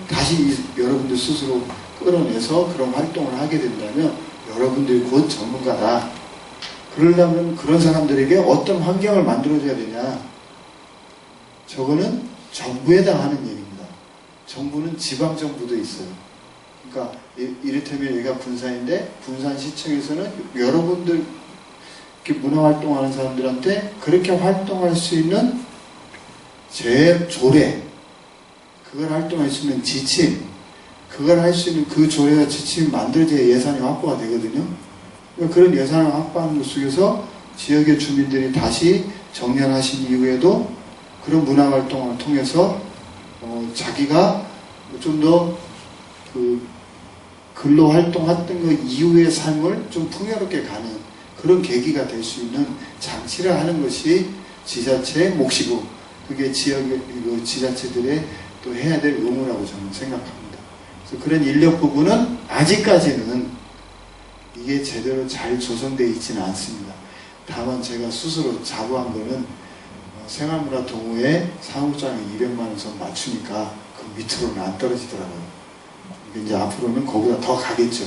다시 여러분들 스스로 끌어내서 그런 활동을 하게 된다면 여러분들이 곧 전문가다. 그러려면 그런 사람들에게 어떤 환경을 만들어줘야 되냐. 저거는 정부에 해당하는 얘기입니다. 정부는 지방정부도 있어요. 그러니까 이를테면 여기가 군산인데 군산시청에서는 여러분들 이렇게 문화활동하는 사람들한테 그렇게 활동할 수 있는 조례 그걸 활동할 수 있는 지침 그걸 할 수 있는 그 조례와 지침이 만들어져야 예산이 확보가 되거든요. 그러니까 그런 예산을 확보하는 것 속에서 지역의 주민들이 다시 정년하신 이후에도 그런 문화활동을 통해서 자기가 좀 더 그 근로 활동했던 그 이후의 삶을 좀 풍요롭게 가는 그런 계기가 될 수 있는 장치를 하는 것이 지자체의 몫이고 그게 지자체들의 또 해야 될 의무라고 저는 생각합니다. 그래서 그런 인력 부분은 아직까지는 이게 제대로 잘 조성되어 있지는 않습니다. 다만 제가 스스로 자부한 거는 생활문화 동호회 사무장에 200만 원 선 맞추니까 그 밑으로는 안 떨어지더라고요. 이제 앞으로는 거기다 더 가겠죠.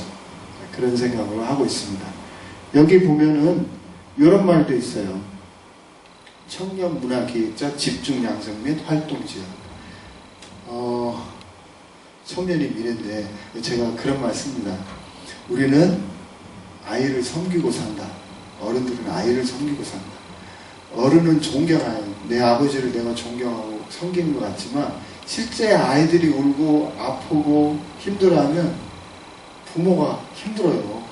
그런 생각을 하고 있습니다. 여기 보면은 이런 말도 있어요. 청년 문화 기획자 집중 양성 및 활동 지원. 청년이 미래인데 제가 그런 말 씁니다. 우리는 아이를 섬기고 산다. 어른들은 아이를 섬기고 산다. 어른은 존경해요. 내 아버지를 내가 존경하고 섬기는 것 같지만 실제 아이들이 울고 아프고 힘들어하면 부모가 힘들어요.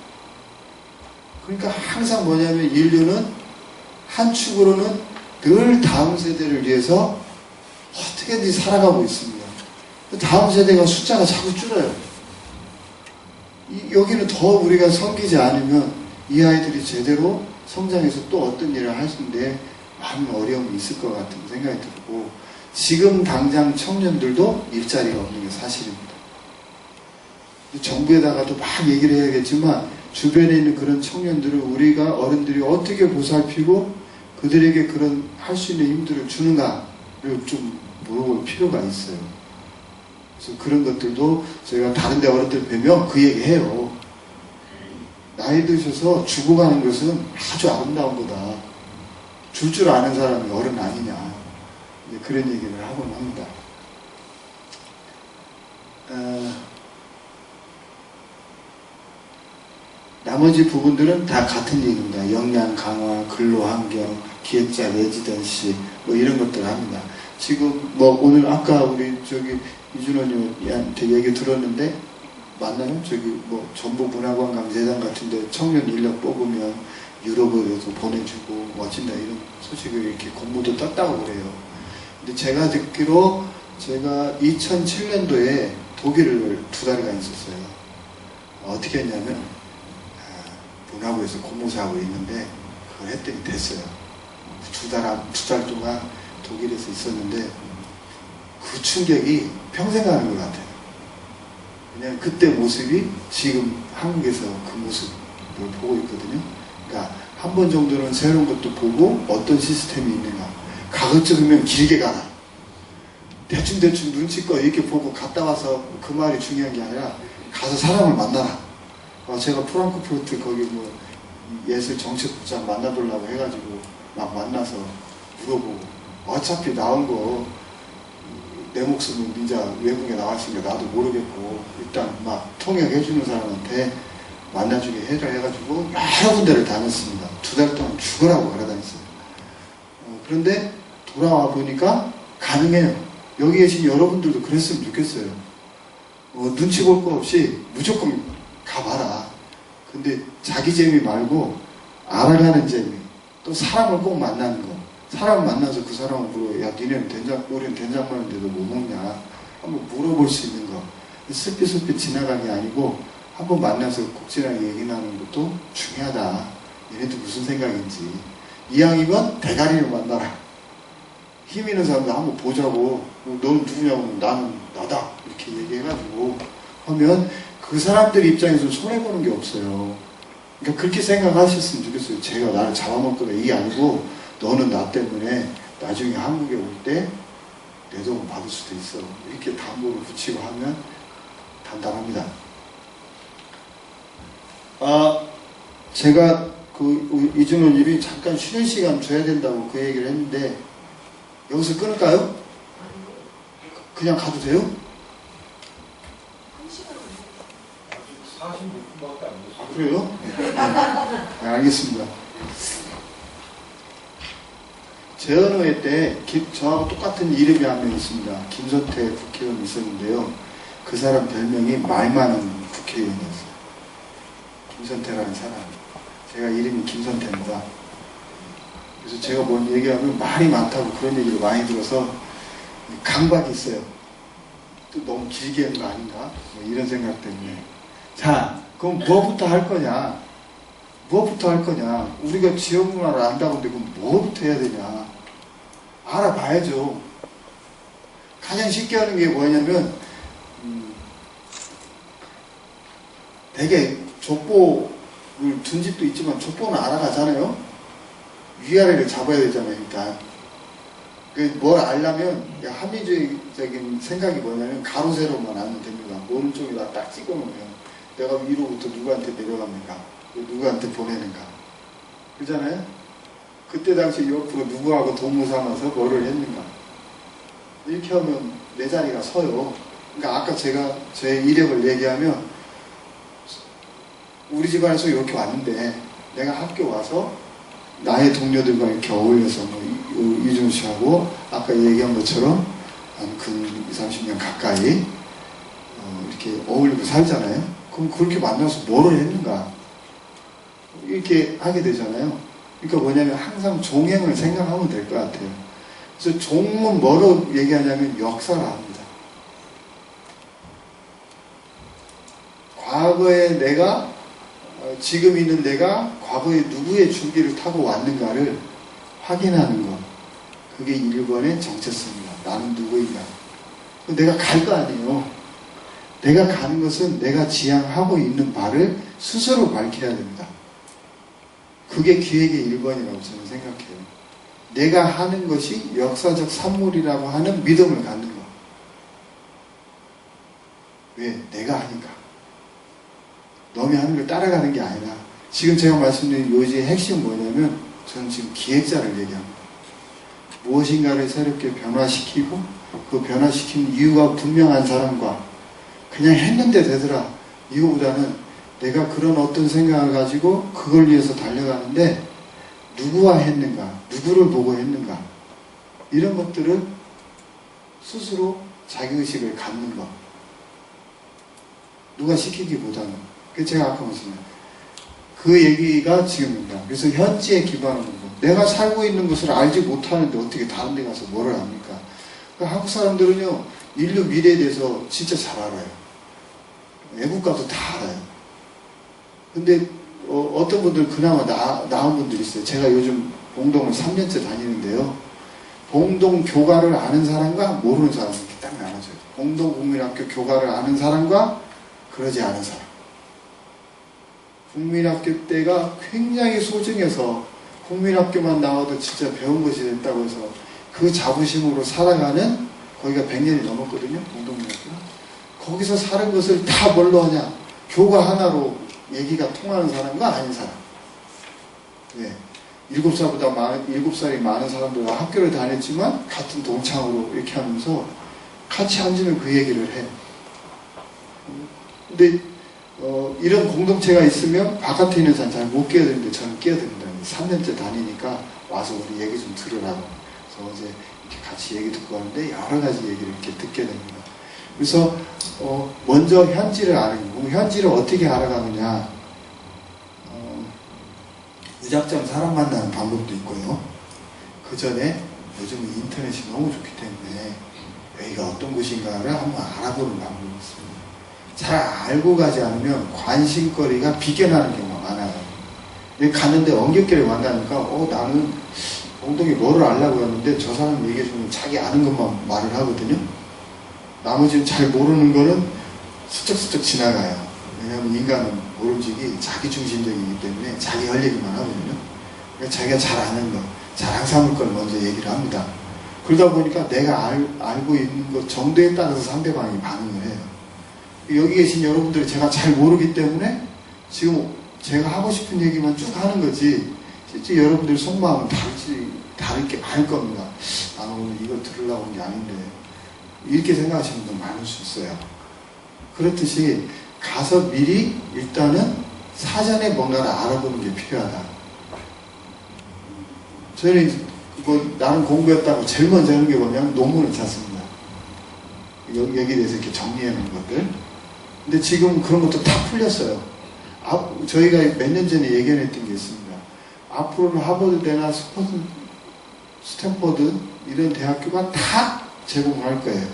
그러니까 항상 뭐냐면 인류는 한 축으로는 늘 다음 세대를 위해서 어떻게든지 살아가고 있습니다. 다음 세대가 숫자가 자꾸 줄어요. 여기는 더 우리가 섬기지 않으면 이 아이들이 제대로 성장해서 또 어떤 일을 하시는데 많은 어려움이 있을 것 같은 생각이 들고 지금 당장 청년들도 일자리가 없는 게 사실입니다. 정부에다가도 막 얘기를 해야겠지만 주변에 있는 그런 청년들을 우리가 어른들이 어떻게 보살피고 그들에게 그런 할 수 있는 힘들을 주는가를 좀 물어볼 필요가 있어요. 그래서 그런 것들도 저희가 다른 데 어른들 뵈면 그 얘기 해요. 나이 드셔서 죽어가는 것은 아주 아름다운 거다. 줄 아는 사람이 어른 아니냐. 그런 얘기를 하곤 합니다. 나머지 부분들은 다 같은 얘기입니다. 역량 강화, 근로환경, 기획자 레지던시 뭐 이런 것들을 합니다. 지금 뭐 오늘 아까 우리 저기 이준원님한테 얘기 들었는데 맞나요? 저기 뭐 전북문화관광재단 같은데 청년 인력 뽑으면 유럽으로도 보내주고 멋진다 이런 소식을 이렇게 공모도 떴다고 그래요. 근데 제가 듣기로 제가 2007년도에 독일을 2달간 있었어요. 어떻게 했냐면 문화부에서 공모사 하고 있는데 그걸 했더니 됐어요. 2달 동안 독일에서 있었는데 그 충격이 평생 가는 것 같아요. 그냥 그때 모습이 지금 한국에서 그 모습을 보고 있거든요. 그러니까 한 번 정도는 새로운 것도 보고 어떤 시스템이 있는가. 가급적이면 길게 가라. 대충대충 눈치껏 이렇게 보고 갔다 와서 그 말이 중요한 게 아니라 가서 사람을 만나라. 제가 프랑크푸르트 거기 뭐 예술 정책국장 만나보려고 해가지고 막 만나서 물어보고 어차피 나온 거 내 목숨은 이제 외국에 나왔으니까 나도 모르겠고 일단 막 통역해주는 사람한테 만나주게 해가지고 여러 군데를 다녔습니다. 2달 동안 죽으라고 걸어다녔어요. 그런데 돌아와 보니까 가능해요. 여기 계신 여러분들도 그랬으면 좋겠어요. 눈치 볼 거 없이 무조건 가봐라. 근데 자기 재미 말고 알아가는 재미, 또 사람을 꼭 만나는 거. 사람 만나서 그 사람을 물어, 야, 니네는 우리는 된장 많은데도 뭐 먹냐? 한번 물어볼 수 있는 거. 슬피 지나간 게 아니고 한번 만나서 국진하게 얘기 나누는 것도 중요하다. 얘네도 무슨 생각인지. 이왕이면 대가리를 만나라. 힘 있는 사람들 한번 보자고. 너는 누구냐고. 나는 나다. 이렇게 얘기해가지고 하면 그 사람들 입장에서 손해보는 게 없어요. 그러니까 그렇게 생각하셨으면 좋겠어요. 제가 나를 잡아먹거나 이게 아니고 너는 나 때문에 나중에 한국에 올 때 내 도움 받을 수도 있어. 이렇게 담보를 붙이고 하면 단단합니다. 제가 그 이준호님이 잠깐 쉬는 시간 줘야 된다고 그 얘기를 했는데 여기서 끊을까요? 그냥 가도 돼요? 46분밖에 안 됐어요. 그래요? 네, 알겠습니다. 재헌회 때 저하고 똑같은 이름이 한 명 있습니다. 김선태 국회의원이 있었는데요. 그 사람 별명이 말 많은 국회의원이었어요. 김선태라는 사람. 제가 이름이 김선태입니다. 그래서 제가 뭔 얘기하면 말이 많다고 그런 얘기를 많이 들어서 강박이 있어요. 또 너무 길게 한 거 아닌가? 뭐 이런 생각 때문에. 자, 그럼 뭐부터 할 거냐? 무엇부터 할 거냐? 우리가 지역 문화를 안다고 하는데 그럼 뭐부터 해야 되냐? 알아봐야죠. 가장 쉽게 하는 게 뭐냐면 되게 족보를 둔 집도 있지만 족보는 알아가잖아요. 위아래를 잡아야 되잖아요. 일단 뭘 알려면 합리적인 생각이 뭐냐면 가로 세로만 알면 됩니다. 오른쪽에다 딱 찍어놓으면 내가 위로부터 누구한테 내려갑니까? 누구한테 보내는가? 그러잖아요. 그때 당시 옆으로 누구하고 동무 삼아서 뭐를 했는가? 이렇게 하면 내 자리가 서요. 그러니까 아까 제가 제 이력을 얘기하면 우리 집안에서 이렇게 왔는데 내가 학교 와서 나의 동료들과 이렇게 어울려서 뭐 이준 씨하고 아까 얘기한 것처럼 한 근 20-30년 가까이 이렇게 어울리고 살잖아요. 그럼 그렇게 만나서 뭐를 했는가? 이렇게 하게 되잖아요. 그러니까 뭐냐면 항상 종행을 생각하면 될 것 같아요. 그래서 종은 뭐로 얘기하냐면 역사라 합니다. 과거에 내가 지금 있는 내가 과거에 누구의 줄기를 타고 왔는가를 확인하는 것. 그게 1번의 정체성입니다. 나는 누구인가. 내가 갈 거 아니에요. 내가 가는 것은 내가 지향하고 있는 바를 스스로 밝혀야 됩니다. 그게 기획의 1번이라고 저는 생각해요. 내가 하는 것이 역사적 산물이라고 하는 믿음을 갖는 것. 왜? 내가 하니까. 남이 하는 걸 따라가는 게 아니라 지금 제가 말씀드린 요지의 핵심은 뭐냐면 저는 지금 기획자를 얘기합니다. 무엇인가를 새롭게 변화시키고 그 변화시키는 이유가 분명한 사람과 그냥 했는데 되더라. 이거보다는 내가 그런 어떤 생각을 가지고 그걸 위해서 달려가는데 누구와 했는가, 누구를 보고 했는가 이런 것들을 스스로 자기의식을 갖는 것. 누가 시키기보다는. 그래서 제가 아까 말씀드린 그 얘기가 지금입니다. 그래서 현지에 기반하는 것. 내가 살고 있는 것을 알지 못하는데 어떻게 다른 데 가서 뭐를 압니까? 그러니까 한국 사람들은요, 인류 미래에 대해서 진짜 잘 알아요. 외국 가도 다 알아요. 근데 어떤 분들 그나마 나은 분들이 있어요. 제가 요즘 봉동을 3년째 다니는데요. 봉동 교가를 아는 사람과 모르는 사람 이렇게 딱 나눠져요. 봉동 국민학교 교가를 아는 사람과 그러지 않은 사람. 국민학교 때가 굉장히 소중해서 국민학교만 나와도 진짜 배운 것이 됐다고 해서 그 자부심으로 살아가는 거기가 100년이 넘었거든요. 봉동민학교가. 거기서 사는 것을 다 뭘로 하냐? 교가 하나로 얘기가 통하는 사람과 아닌 사람. 네. 7살이 많은 사람들과 학교를 다녔지만 같은 동창으로 이렇게 하면서 같이 앉으면 그 얘기를 해. 근데 이런 공동체가 있으면 바깥에 있는 사람 잘 못 끼어드는데 저는 끼어듭니다. 3년째 다니니까 와서 우리 얘기 좀 들으라고. 그래서 어제 이렇게 같이 얘기 듣고 하는데 여러 가지 얘기를 이렇게 듣게 됩니다. 그래서 먼저 현지를 아는 거. 현지를 어떻게 알아가느냐. 무작정 사람 만나는 방법도 있고요. 그 전에 요즘은 인터넷이 너무 좋기 때문에 여기가 어떤 곳인가를 한번 알아보는 방법이 있습니다. 잘 알고 가지 않으면 관심거리가 비껴나는 경우가 많아요. 여기 갔는데 엉겹결에 만나니까 나는 엉덩이 뭐를 알려고 했는데 저 사람 얘기해주면 자기 아는 것만 말을 하거든요. 나머지는 잘 모르는 거는 스쩍스쩍 지나가요. 왜냐하면 인간은 오로지 자기 중심적이기 때문에 자기 할 얘기만 하거든요. 그러니까 자기가 잘 아는 거, 자랑 삼을 걸 먼저 얘기를 합니다. 그러다 보니까 내가 알고 있는 것 정도에 따라서 상대방이 반응을 해요. 여기 계신 여러분들이 제가 잘 모르기 때문에 지금 제가 하고 싶은 얘기만 쭉 하는 거지 실제 여러분들 속마음은 다를 게 많을 겁니다. 나는 오늘 이걸 들으려고 한 게 아닌데 이렇게 생각하시는 분들 많을 수 있어요. 그렇듯이 가서 미리 일단은 사전에 뭔가를 알아보는 게 필요하다. 저는 나는 공부했다고 제일 먼저 하는 게 뭐냐면 논문을 찾습니다. 여기에 대해서 이렇게 정리해 놓은 것들. 근데 지금 그런 것도 다 풀렸어요. 저희가 몇 년 전에 예견했던 게 있습니다. 앞으로는 하버드대나 스탠퍼드 이런 대학교가 다 제공할 거예요.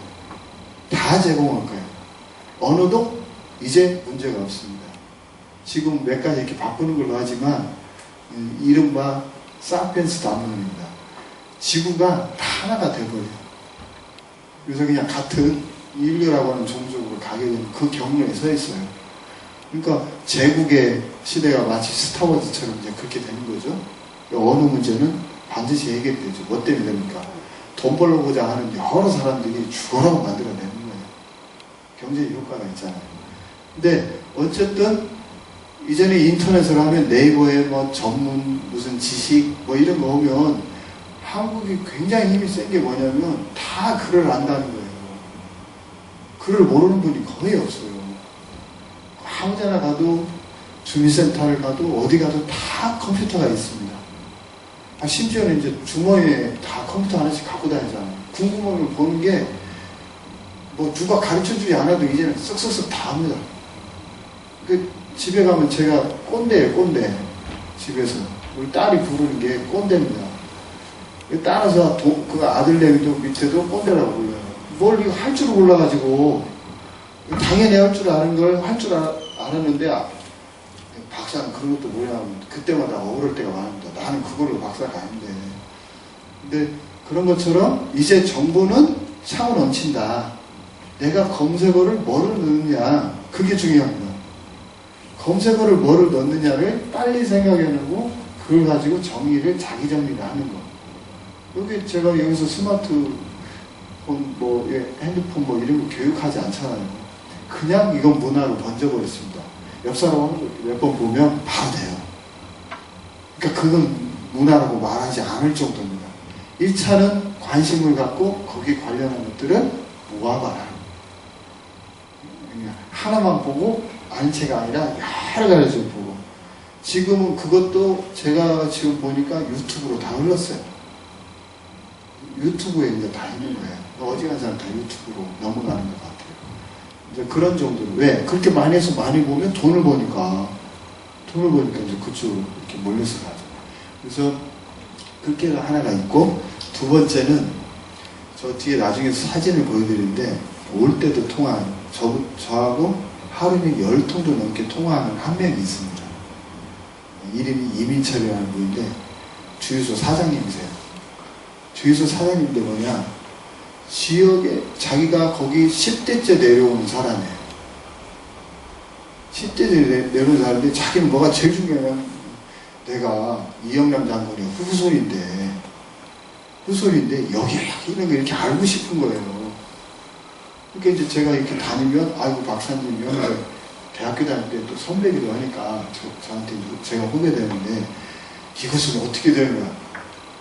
다 제공할 거예요. 언어도 이제 문제가 없습니다. 지금 몇 가지 이렇게 바꾸는 걸로 하지만 이른바 사피엔스 다문화입니다. 지구가 다 하나가 돼버려요. 그래서 그냥 같은 인류라고 하는 종족으로 가게 되는 그 경로에 서 있어요. 그러니까 제국의 시대가 마치 스타워즈처럼 이제 그렇게 되는 거죠. 어느 문제는 반드시 해결되죠. 뭐 때문에 됩니까? 돈 벌고자 하는 여러 사람들이 죽어라고 만들어내는 거예요. 경제 효과가 있잖아요. 근데 어쨌든 이전에 인터넷을 하면 네이버에 뭐 전문 무슨 지식 뭐 이런 거 오면 한국이 굉장히 힘이 센 게 뭐냐면 다 글을 안다는 거예요. 글을 모르는 분이 거의 없어요. 아무 데나 가도 주민센터를 가도 어디 가도 다 컴퓨터가 있습니다. 심지어는 이제 주머니에 다 컴퓨터 하나씩 갖고 다니잖아요. 궁금한 걸 보는 게 뭐 누가 가르쳐 주지 않아도 이제는 쓱쓱쓱 다 합니다. 그 집에 가면 제가 꼰대예요, 꼰대. 집에서. 우리 딸이 부르는 게 꼰대입니다. 따라서 그 아들내미도 밑에도 꼰대라고 불러요. 뭘 이거 할 줄을 몰라가지고 당연히 할 줄 아는 걸 할 줄 알았는데 박사는 그런 것도 뭐냐 하면 그때마다 억울할 때가 많습니다. 나는 그걸로 박사가 아닌데. 근데 그런 것처럼 이제 정보는 차고 넘친다. 내가 검색어를 뭐를 넣느냐 그게 중요합니다. 검색어를 뭐를 넣느냐를 빨리 생각해내고 그걸 가지고 정의를 자기 정리를 하는 거. 여기 제가 여기서 스마트폰 뭐 핸드폰 뭐 이런 거 교육하지 않잖아요. 그냥 이건 문화로 번져버렸습니다. 옆 사람 몇 번 보면 바로 돼요. 그러니까 그건 문화라고 말하지 않을 정도입니다. 1차는 관심을 갖고 거기에 관련한 것들을 모아봐라. 하나만 보고 아는 채가 아니라 여러 가지를 보고. 지금은 그것도 제가 지금 보니까 유튜브로 다 흘렀어요. 유튜브에 이제 다 있는 거예요. 어지간한 사람 다 유튜브로 넘어가는 것 같아요. 이제 그런 정도로. 왜? 그렇게 많이 해서 많이 보면 돈을 버니까 이제 그쪽으로 이렇게 몰려서 가죠. 그래서 그렇게 하나가 있고, 두 번째는 저 뒤에 나중에 사진을 보여드리는데, 올 때도 통화하는, 저하고 하루에 10통도 넘게 통화하는 한 명이 있습니다. 이름이 이민철이라는 분인데, 주유소 사장님이세요. 주유소 사장님인데 뭐냐, 지역에 자기가 거기 10대째 내려오는 사람이에요. 10대째 내려오는 사람인데 자기는 뭐가 제일 중요하냐면 내가 이영남 장군의 후손인데 여기는 거 이렇게 알고 싶은 거예요. 그러니까 이제 제가 이렇게 다니면 아이고 박사님이요. 대학교 다닐 때 또 선배기도 하니까 저한테 제가 후배되는데 이것은 어떻게 되는 거야?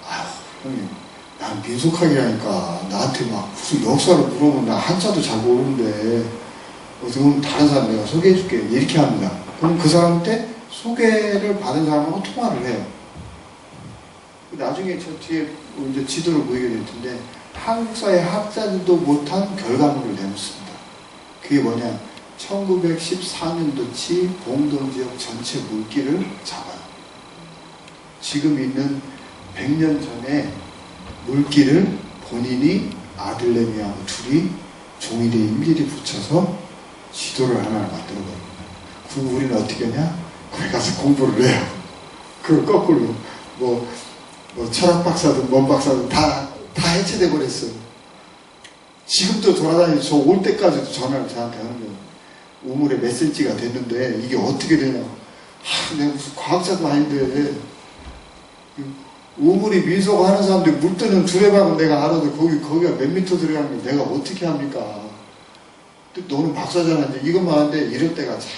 아유 형님 난 민속학이라니까 나한테 막 무슨 역사를 물어보면 나 한자도 잘 모르는데 그럼 다른 사람 내가 소개해줄게 이렇게 합니다. 그럼 그 사람한테 소개를 받은 사람하고 통화를 해요. 나중에 저 뒤에 이제 지도를 보이게 될 텐데 한국사의 학자들도 못한 결과물을 내놓습니다. 그게 뭐냐, 1914년도치 봉동지역 전체 물길을 잡아요. 지금 있는 100년 전에 물길을 본인이 아들내미하고 둘이 종이에 일일이 붙여서 지도를 하나 만들어버립니다. 그럼 우리는 어떻게 하냐? 거기 가서 공부를 해요. 그걸 거꾸로 뭐 철학 박사든 뭔 박사든 다 해체돼 버렸어요. 지금도 돌아다니면서 저 올 때까지도 전화를 저한테 하는 거예요. 우물에 몇 cm가 됐는데 이게 어떻게 되냐고. 내가 무슨 과학자도 아닌데 우물이 밀수고 하는 사람들 물 뜨는 두레박은 내가 알아도 거기가 몇 미터 들어가는 걸 내가 어떻게 합니까? 너는 박사잖아. 이제 이것만 하는데 이럴 때가 참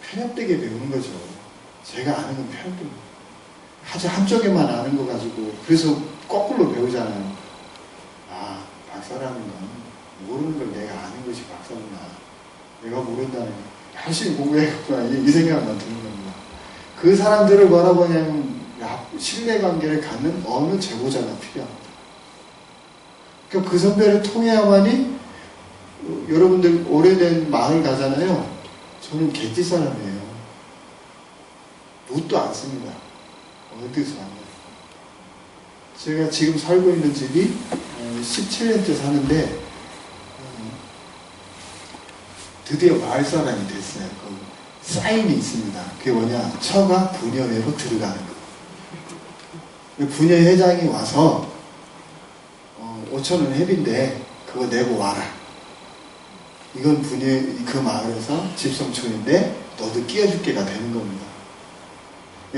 편협되게 배우는 거죠. 제가 아는 건 편협되는 거예요. 아주 한쪽에만 아는 거 가지고 그래서 거꾸로 배우잖아요. 아, 박사라는 건 모르는 걸 내가 아는 것이 박사구나. 내가 모른다는 건 열심히 공부해야겠구나. 이 생각만 드는 겁니다. 그 사람들을 뭐라고 하냐면 신뢰관계를 갖는 어느 제보자가 필요합니다. 그러니까 그 선배를 통해야만이 여러분들 오래된 마을 가잖아요. 저는 객지 사람이에요. 묻도 않습니다. 어디서 안 가요. 제가 지금 살고 있는 집이 17년째 사는데 드디어 마을 사람이 됐어요. 그 사인이 있습니다. 그게 뭐냐? 처가 부녀회로 들어가는 거예요. 부녀회장이 와서 5,000원 회비인데 그거 내고 와라. 이건 그 마을에서 집성촌인데 너도 끼워줄게가 되는 겁니다.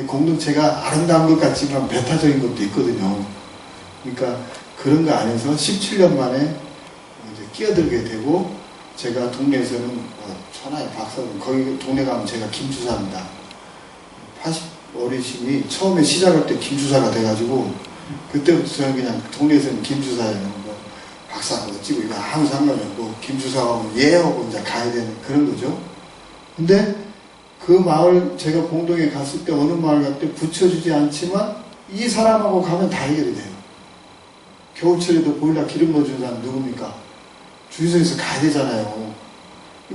공동체가 아름다운 것 같지만 배타적인 것도 있거든요. 그러니까 그런 거 안에서 17년 만에 이제 끼어들게 되고, 제가 동네에서는 천하의 박사는 거기 동네 가면 제가 김주사입니다. 80 어르신이 처음에 시작할 때 김주사가 돼가지고 그때부터 저는 그냥 동네에서는 김주사예요. 뭐 박사 어찌고 이거 아무 상관없고 김주사가 오면 예하고 이제 가야 되는 그런 거죠. 근데 그 마을 제가 공동에 갔을 때 어느 마을 갈 때 붙여주지 않지만 이 사람하고 가면 다 해결이 돼요. 겨울철에도 보일러 기름 넣어주는 사람 누굽니까? 주유소에서 가야 되잖아요.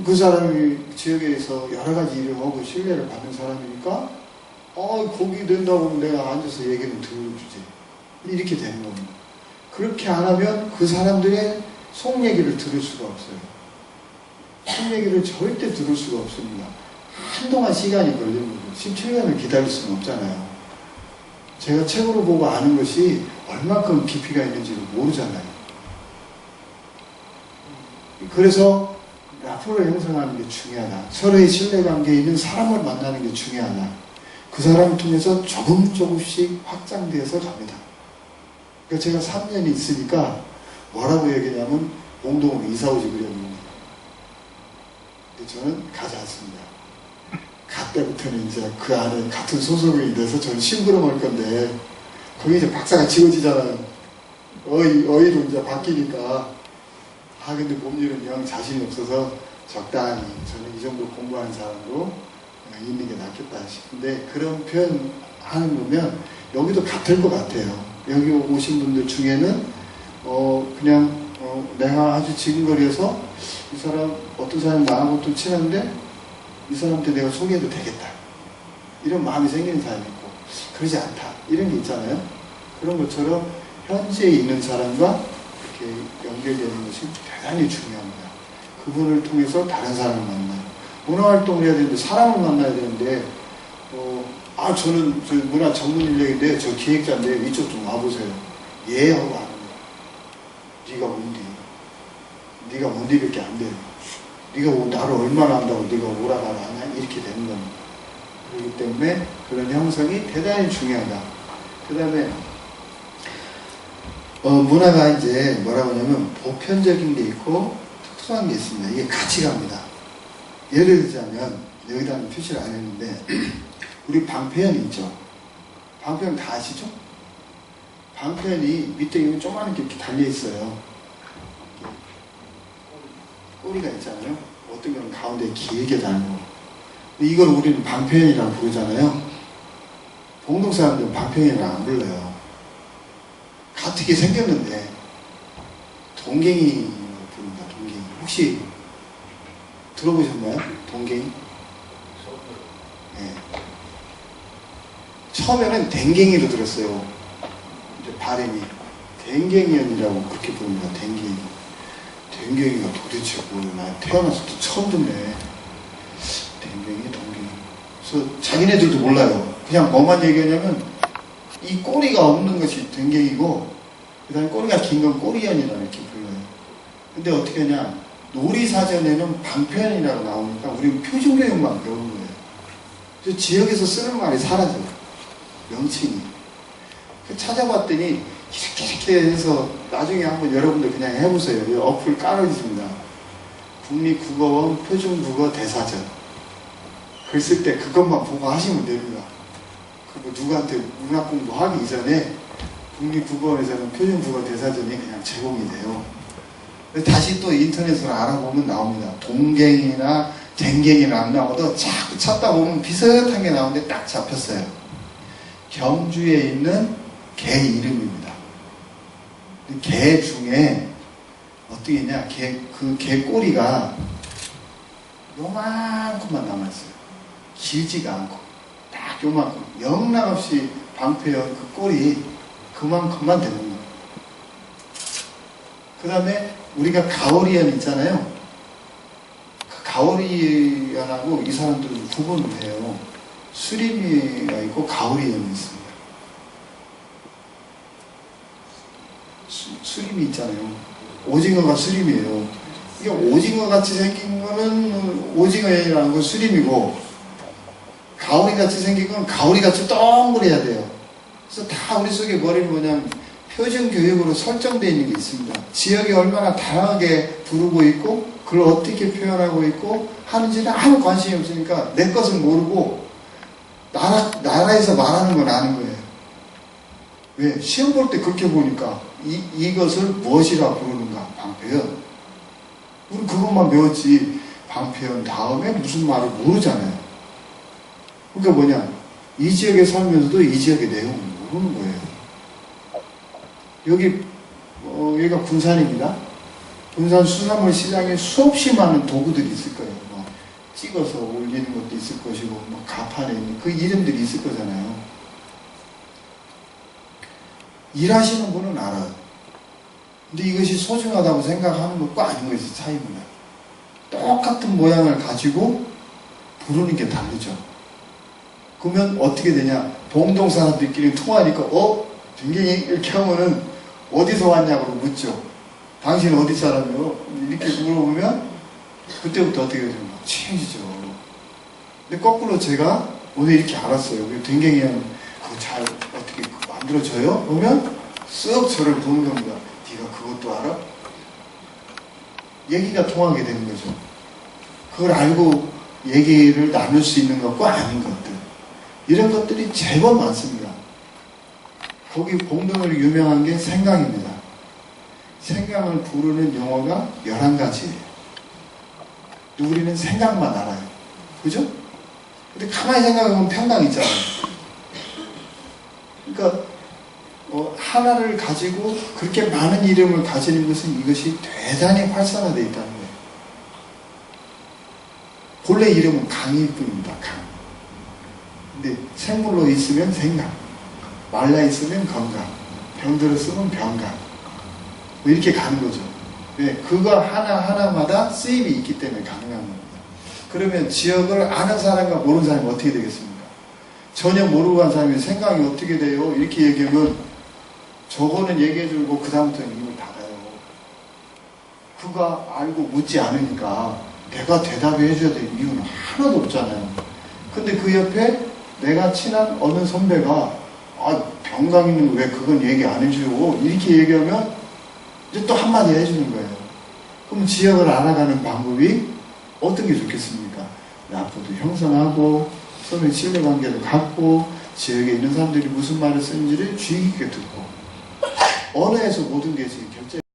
그 사람이 지역에서 여러 가지 일을 하고 신뢰를 받는 사람이니까 거기 된다고 하면 내가 앉아서 얘기는 들어주지. 이렇게 되는 겁니다. 그렇게 안 하면 그 사람들의 속 얘기를 들을 수가 없어요. 속 얘기를 절대 들을 수가 없습니다. 한동안 시간이 걸리는 거죠. 17년을 기다릴 수는 없잖아요. 제가 책으로 보고 아는 것이 얼마큼 깊이가 있는지를 모르잖아요. 그래서 앞으로 형성하는 게 중요하다. 서로의 신뢰관계에 있는 사람을 만나는 게 중요하다. 그 사람을 통해서 조금씩 확장돼서 갑니다. 그러니까 제가 3년이 있으니까 뭐라고 얘기냐면 공동으로 이사 오지 그랬는데 저는 가지 않습니다. 가 때부터는 이제 그 안에 같은 소속이 돼서 저는 심부름할 건데 거기 이제 박사가 지워지잖아요. 어이로 이제 바뀌니까 근데 몸일은 영 자신이 없어서 적당히 저는 이 정도 공부하는 사람으로 있는 게 낫겠다 싶은데, 그런 표현 하는 거면 여기도 같을 것 같아요. 여기 오신 분들 중에는 그냥 내가 아주 지근거리에서 이 사람 어떤 사람 나하고 또 친한데 이 사람한테 내가 소개해도 되겠다 이런 마음이 생기는 사람이 있고, 그러지 않다 이런 게 있잖아요. 그런 것처럼 현지에 있는 사람과 이렇게 연결되는 것이 대단히 중요합니다. 그분을 통해서 다른 사람을 만나요. 문화활동을 해야 되는데 사람을 만나야 되는데 저는 저 문화 전문 인력인데 저 기획자인데 이쪽 좀 와보세요. 예 하고 하는 거야. 네가 뭔데? 네가 뭔데밖에 안 돼. 네가 나를 얼마나 안다고 네가 오라 가라 하냐 이렇게 되는 겁니다. 그렇기 때문에 그런 형성이 대단히 중요하다. 그 다음에 문화가 이제 뭐라고 하냐면 보편적인 게 있고 특수한 게 있습니다. 이게 같이 갑니다. 예를 들자면 여기다는 표시를 안 했는데 우리 방패연이 있죠. 방패연 다 아시죠? 방패연이 밑에 이렇게 조그맣게 이렇게 달려있어요. 꼬리가 있잖아요. 어떤 경우는 가운데 길게 달고. 이걸 우리는 방패연이라고 부르잖아요. 봉동 사람들은 방패연이라고 안 불러요. 같게 생겼는데 동갱이 부릅니다. 동갱이. 혹시 들어보셨나요? 동갱이? 네. 처음에는 댕갱이로 들었어요. 이제 발음이 댕갱이연이라고 그렇게 부릅니다. 댕갱이. 댕갱이가 도대체 뭐나 태어나서 또 처음 듣네. 댕갱이, 동갱이. 그래서 자기네들도 몰라요. 그냥 뭐만 얘기하냐면 이 꼬리가 없는 것이 댕갱이고 그 다음에 꼬리가 긴 건 꼬리연이라 이렇게 불러요. 근데 어떻게 하냐, 놀이사전에는 방편이라고 나오니까 우리는 표준교육만 배우는 거예요. 그래서 지역에서 쓰는 말이 사라져요. 명칭이. 찾아봤더니 이렇게 해서 나중에 한번 여러분들 그냥 해보세요. 이 어플 깔아주십니다. 국립국어원 표준국어 대사전. 글 쓸 때 그것만 보고 하시면 됩니다. 그리고 누구한테 문학 공부하기 이전에 국립국어원에서는 표준국어 대사전이 그냥 제공이 돼요. 다시 또 인터넷으로 알아보면 나옵니다. 동갱이나 댕갱이나 안 나오도 자꾸 찾다 보면 비슷한 게 나오는데 딱 잡혔어요. 경주에 있는 개 이름입니다. 개 중에 어떻게 했냐, 그 개 꼬리가 요만큼만 남았어요. 길지가 않고 딱 요만큼, 영락없이 방패연 그 꼬리 그만큼만 되는 거예요. 그 다음에 우리가 가오리연 있잖아요. 그 가오리연하고 이 사람들은 구분을 해요. 수리미가 있고 가오리연이 있습니다. 수림이 있잖아요. 오징어가 수림이에요. 이게 오징어 같이 생긴 거는 오징어연이라는 건 수림이고, 가오리 같이 생긴 건 가오리 같이 동그래야 돼요. 그래서 다 우리 속에 머리는 뭐냐면 표준 교육으로 설정되어 있는 게 있습니다. 지역이 얼마나 다양하게 부르고 있고, 그걸 어떻게 표현하고 있고 하는지는 아무 관심이 없으니까 내 것은 모르고 나라에서 말하는 건 아는 거예요. 왜? 시험 볼 때 그렇게 보니까 이것을 무엇이라 부르는가? 방패연. 우리 그것만 배웠지 방패연 다음에 무슨 말을 모르잖아요. 그러니까 뭐냐? 이 지역에 살면서도 이 지역의 내용을 모르는 거예요. 여기가 군산입니다. 군산 수산물 시장에 수없이 많은 도구들이 있을 거예요. 뭐 찍어서 올리는 것도 있을 것이고, 뭐 가판에 있는 그 이름들이 있을 거잖아요. 일하시는 분은 알아요. 근데 이것이 소중하다고 생각하는 것과 아닌 것이 차이입니다. 똑같은 모양을 가지고 부르는 게 다르죠. 그러면 어떻게 되냐? 봉동 사람들끼리 통하니까 굉장히 이렇게 하면은 어디서 왔냐고 묻죠. 당신 어디 사람이요? 이렇게 물어보면 그때부터 어떻게 되냐? 친해지죠. 근데 거꾸로 제가 오늘 이렇게 알았어요. 된갱이 형 그거 잘 어떻게 만들어져요? 그러면 쓱 저를 보는 겁니다. 네가 그것도 알아? 얘기가 통하게 되는 거죠. 그걸 알고 얘기를 나눌 수 있는 것과 아닌 것들, 이런 것들이 제법 많습니다. 거기 공동으로 유명한 게 생강입니다. 생강을 부르는 용어가 11가지예요. 우리는 생강만 알아요. 그죠? 근데 가만히 생각해보면 평강 있잖아요. 그러니까 하나를 가지고 그렇게 많은 이름을 가지는 것은 이것이 대단히 활성화되어 있다는 거예요. 본래 이름은 강일 뿐입니다. 강. 근데 생물로 있으면 생강, 말라 있으면 건강, 병들었으면 병강, 뭐 이렇게 가는 거죠. 네, 그거 하나하나마다 쓰임이 있기 때문에 가능한 겁니다. 그러면 지역을 아는 사람과 모르는 사람이 어떻게 되겠습니까? 전혀 모르고 간 사람이 생각이 어떻게 돼요? 이렇게 얘기하면 저거는 얘기해주고 그 다음부터는 이걸 닫아요. 그가 알고 묻지 않으니까 내가 대답해 줘야 될 이유는 하나도 없잖아요. 근데 그 옆에 내가 친한 어느 선배가 병강이는 왜 그건 얘기 안 해줘요? 이렇게 얘기하면 이제 또 한마디 해주는 거예요. 그럼 지역을 알아가는 방법이 어떤 게 좋겠습니까? 라포도 형성하고 서로 신뢰관계를 갖고 지역에 있는 사람들이 무슨 말을 쓰는지를 주의 깊게 듣고 언어에서 모든 게 지금 결정